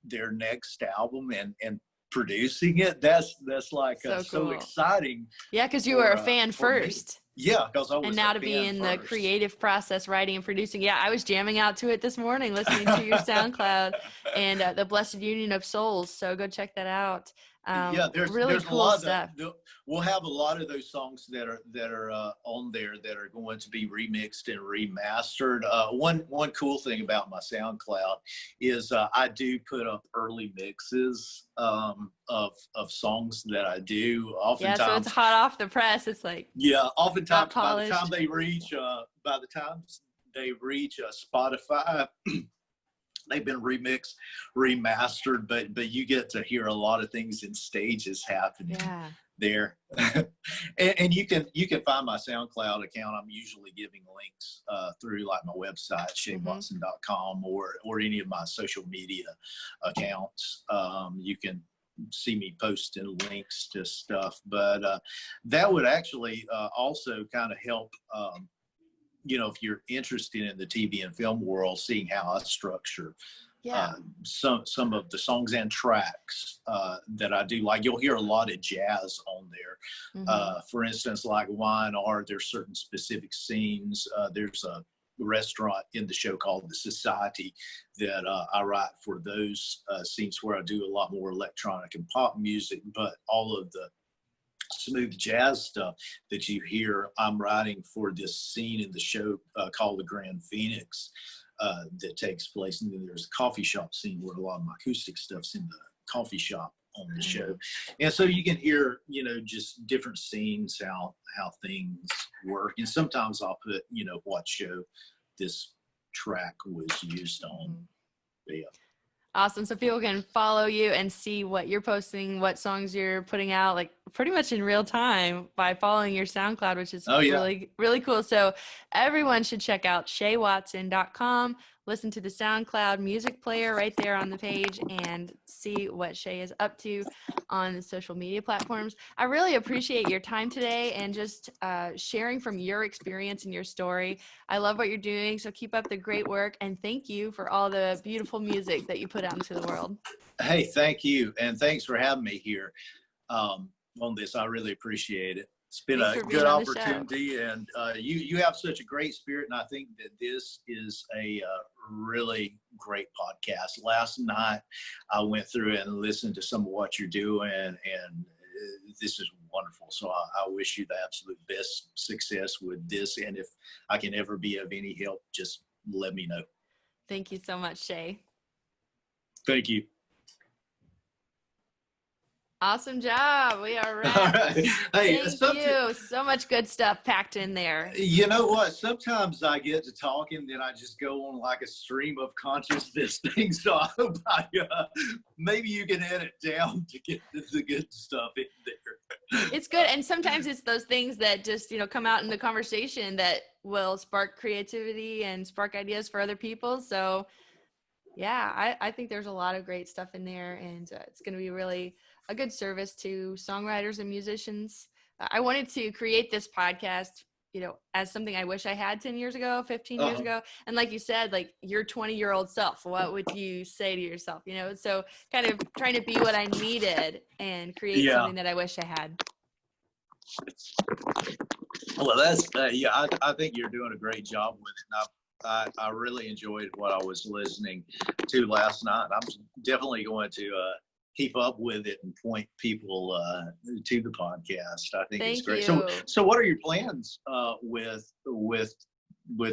their next album and producing it. That's like so so cool. Exciting. Yeah, because you were a fan first. Yeah, because I was. And now to be in the creative process, writing and producing. Yeah, I was jamming out to it this morning, listening to your SoundCloud and the Blessed Union of Souls. So go check that out. Yeah, there's cool a lot stuff. We'll have a lot of those songs that are on there that are going to be remixed and remastered. One cool thing about my SoundCloud is I do put up early mixes of songs that I do. Oftentimes, yeah, so it's hot off the press. It's like, yeah, oftentimes by the polished. time they reach Spotify. They've been remixed, remastered, but you get to hear a lot of things in stages happening there. and you can find my SoundCloud account. I'm usually giving links through like my website, shaywatson.com, or any of my social media accounts. You can see me posting links to stuff, but that would actually also kind of help. You know, if you're interested in the TV and film world, seeing how I structure some of the songs and tracks that I do. Like, you'll hear a lot of jazz on there. For instance, like Y&R, there's certain specific scenes. There's a restaurant in the show called The Society that I write for those scenes, where I do a lot more electronic and pop music, but all of the smooth jazz stuff that you hear, I'm writing for this scene in the show called the Grand Phoenix that takes place, and then there's a coffee shop scene where a lot of my acoustic stuff's in the coffee shop on the show. And so you can hear, you know, just different scenes, how things work. And sometimes I'll put, you know, what show this track was used on. But yeah. Awesome. So people can follow you and see what you're posting, what songs you're putting out, like pretty much in real time by following your SoundCloud, which is really, really cool. So everyone should check out shaywatson.com, listen to the SoundCloud music player right there on the page, and see what Shay is up to on the social media platforms. I really appreciate your time today and just sharing from your experience and your story. I love what you're doing. So keep up the great work, and thank you for all the beautiful music that you put out into the world. Hey, thank you. And thanks for having me here on this. I really appreciate it. It's been Thanks a for being good on the show. opportunity, and you have such a great spirit, and I think that this is a really great podcast. Last night, I went through and listened to some of what you're doing, and this is wonderful. So I wish you the absolute best success with this, and if I can ever be of any help, just let me know. Thank you so much, Shay. Thank you. Awesome job. We are All wrapped. right. Hey, Thank you. So much good stuff packed in there. You know what? Sometimes I get to talking, then I just go on like a stream of consciousness thing. So I hope maybe you can edit down to get the good stuff in there. It's good. And sometimes it's those things that just, come out in the conversation that will spark creativity and spark ideas for other people. So yeah, I think there's a lot of great stuff in there, and it's going to be really a good service to songwriters and musicians. I wanted to create this podcast, as something I wish I had 10 years ago, 15 years ago. And like you said, like your 20-year-old self, what would you say to yourself, So kind of trying to be what I needed and create something that I wish I had. Well, that's, I think you're doing a great job with it. And I really enjoyed what I was listening to last night. I'm definitely going to keep up with it and point people to the podcast. I think it's great. So what are your plans with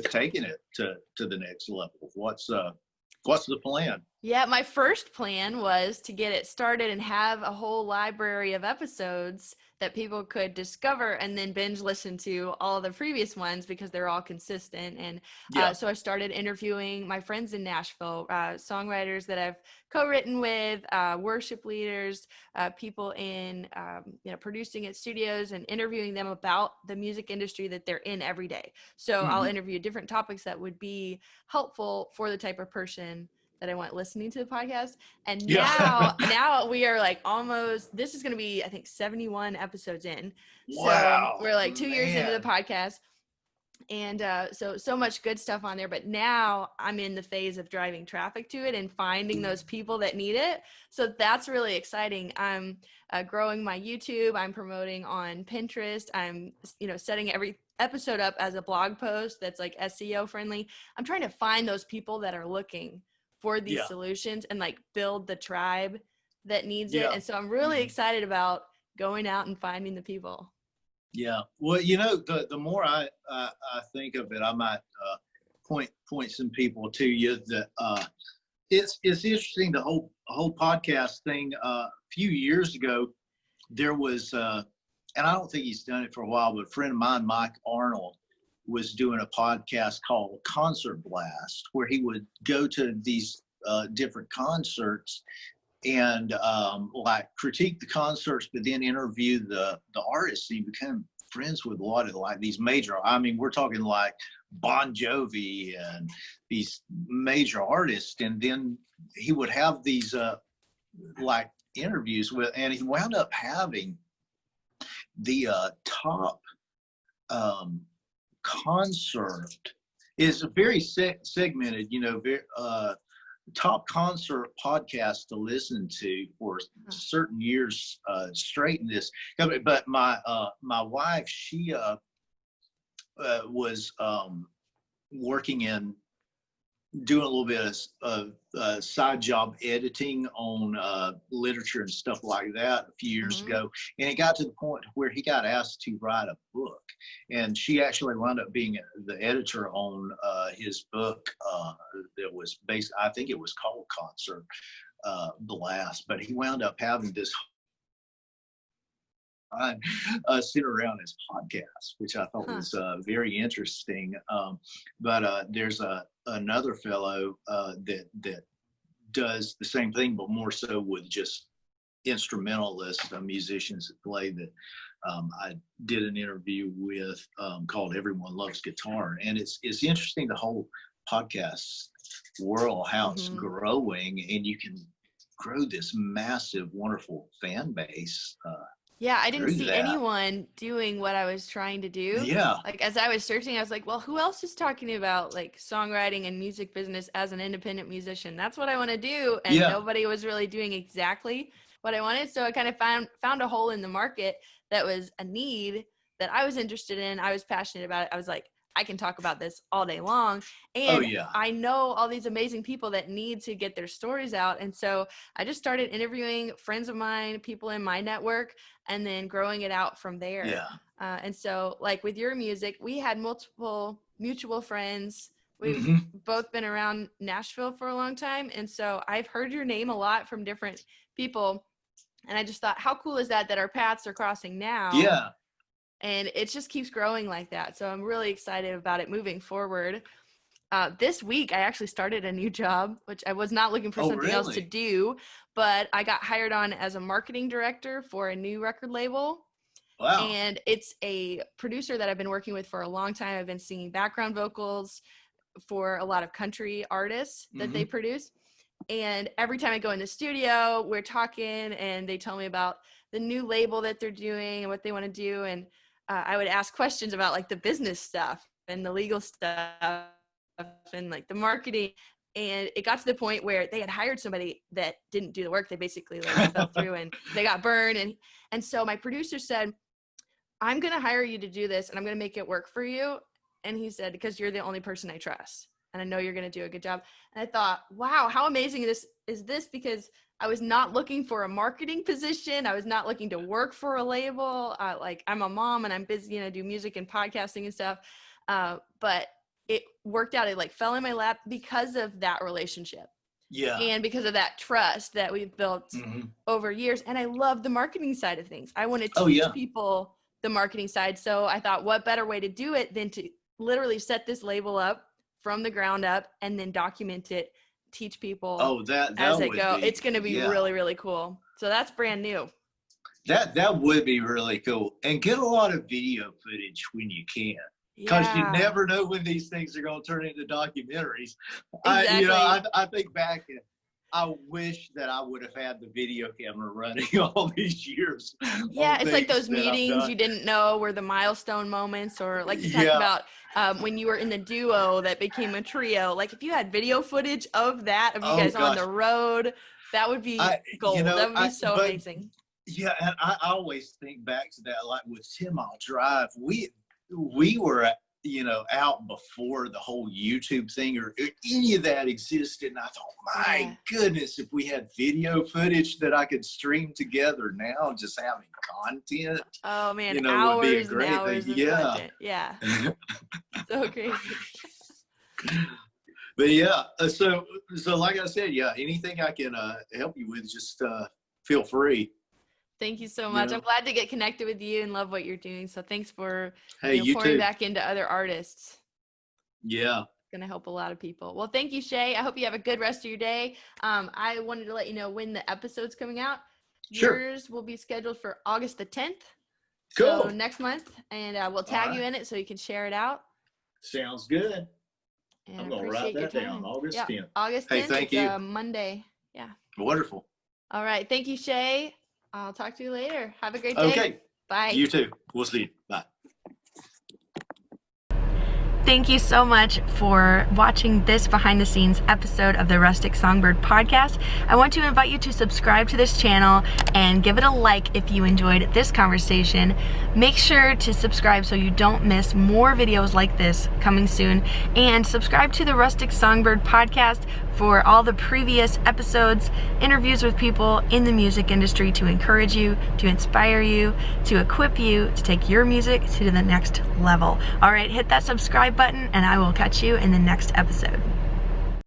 taking it to the next level? What's the plan? Yeah, my first plan was to get it started and have a whole library of episodes that people could discover and then binge listen to all the previous ones because they're all consistent. And so I started interviewing my friends in Nashville, songwriters that I've co-written with, worship leaders, people in producing at studios, and interviewing them about the music industry that they're in every day. So I'll interview different topics that would be helpful for the type of person that I want listening to the podcast. And now we are like almost, this is going to be, I think, 71 episodes in. Wow, so we're like 2 years into the podcast. And so much good stuff on there. But now I'm in the phase of driving traffic to it and finding those people that need it. So that's really exciting. I'm growing my YouTube. I'm promoting on Pinterest. I'm, setting every episode up as a blog post that's like SEO friendly. I'm trying to find those people that are looking for these solutions and like build the tribe that needs it. And so I'm really excited about going out and finding the people. Yeah. Well, the more I think of it, I might point some people to you that it's interesting. The whole podcast thing. A few years ago, there was, and I don't think he's done it for a while, but a friend of mine, Mike Arnold, was doing a podcast called Concert Blast, where he would go to these different concerts and critique the concerts, but then interview the artists. And he became friends with a lot of like these major, we're talking like Bon Jovi and these major artists. And then he would have these interviews with, and he wound up having the top concert is a very segmented, top concert podcast to listen to for certain years straight in this. But my wife, she was working in doing a little bit of side job editing on literature and stuff like that a few years ago. And it got to the point where he got asked to write a book. And she actually wound up being the editor on his book that was based, I think it was called Concert Blast. But he wound up having this sit around his podcast, which I thought was very interesting. But there's another fellow that does the same thing, but more so with just instrumentalists, musicians that play that. I did an interview with called Everyone Loves Guitar, and it's interesting, the whole podcast world, how it's growing, and you can grow this massive, wonderful fan base. I didn't see anyone doing what I was trying to do. Yeah. Like as I was searching, I was like, well, who else is talking about like songwriting and music business as an independent musician? That's what I want to do. And nobody was really doing exactly what I wanted. So I kind of found a hole in the market that was a need that I was interested in. I was passionate about it. I was like, I can talk about this all day long. Oh, And yeah. I know all these amazing people that need to get their stories out. And so I just started interviewing friends of mine, people in my network, and then growing it out from there. Yeah. And so like with your music, we had multiple mutual friends. We've Mm-hmm. both been around Nashville for a long time. And so I've heard your name a lot from different people. And I just thought, how cool is that our paths are crossing now? Yeah. And it just keeps growing like that. So I'm really excited about it moving forward. This week, I actually started a new job, which I was not looking for something else to do, but I got hired on as a marketing director for a new record label. Wow. And it's a producer that I've been working with for a long time. I've been singing background vocals for a lot of country artists that they produce. And every time I go in the studio, we're talking and they tell me about the new label that they're doing and what they want to do. And I would ask questions about like the business stuff and the legal stuff and like the marketing. And it got to the point where they had hired somebody that didn't do the work. They basically like fell through and they got burned. And so my producer said, I'm going to hire you to do this and I'm going to make it work for you. And he said, because you're the only person I trust. And I know you're going to do a good job. And I thought, wow, how amazing is this? Because I was not looking for a marketing position. I was not looking to work for a label. Like I'm a mom and I'm busy and I do music and podcasting and stuff. But it worked out. It like fell in my lap because of that relationship. Yeah. And because of that trust that we've built over years. And I love the marketing side of things. I want to teach people the marketing side. So I thought, what better way to do it than to literally set this label up from the ground up and then document it, teach people as they go. It's going to be really, really cool. So that's brand new. That would be really cool. And get a lot of video footage when you can. Because you never know when these things are going to turn into documentaries. Exactly. I think back and I wish that I would have had the video camera running all these years. Yeah, it's like those meetings you didn't know were the milestone moments, or like you talked about when you were in the duo that became a trio. Like if you had video footage of that, of you guys on the road, that would be gold. That would be so amazing. Yeah, and I always think back to that, like with 10 Mile Drive, we were out before the whole YouTube thing or any of that existed. And I thought, my goodness, if we had video footage that I could stream together now, just having content. Oh man, would be a great and hours thing. Yeah. So crazy. But so like I said, anything I can help you with, just feel free. Thank you so much. I'm glad to get connected with you and love what you're doing. So thanks for you pouring too. back into other artists. Yeah. It's going to help a lot of people. Well, thank you, Shay. I hope you have a good rest of your day. I wanted to let you know when the episode's coming out. Sure. Yours will be scheduled for August the 10th. Cool. So next month. And we'll tag you in it so you can share it out. Sounds good. And I'm going to write that down. August 10th. August 10th. Thank you. Monday. Yeah. Wonderful. All right. Thank you, Shay. I'll talk to you later. Have a great day. Okay. Bye. You too. We'll see you. Bye. Thank you so much for watching this behind the scenes episode of the Rustic Songbird Podcast. I want to invite you to subscribe to this channel and give it a like if you enjoyed this conversation. Make sure to subscribe so you don't miss more videos like this coming soon. And subscribe to the Rustic Songbird Podcast for all the previous episodes, interviews with people in the music industry to encourage you, to inspire you, to equip you to take your music to the next level. All right, hit that subscribe button and I will catch you in the next episode.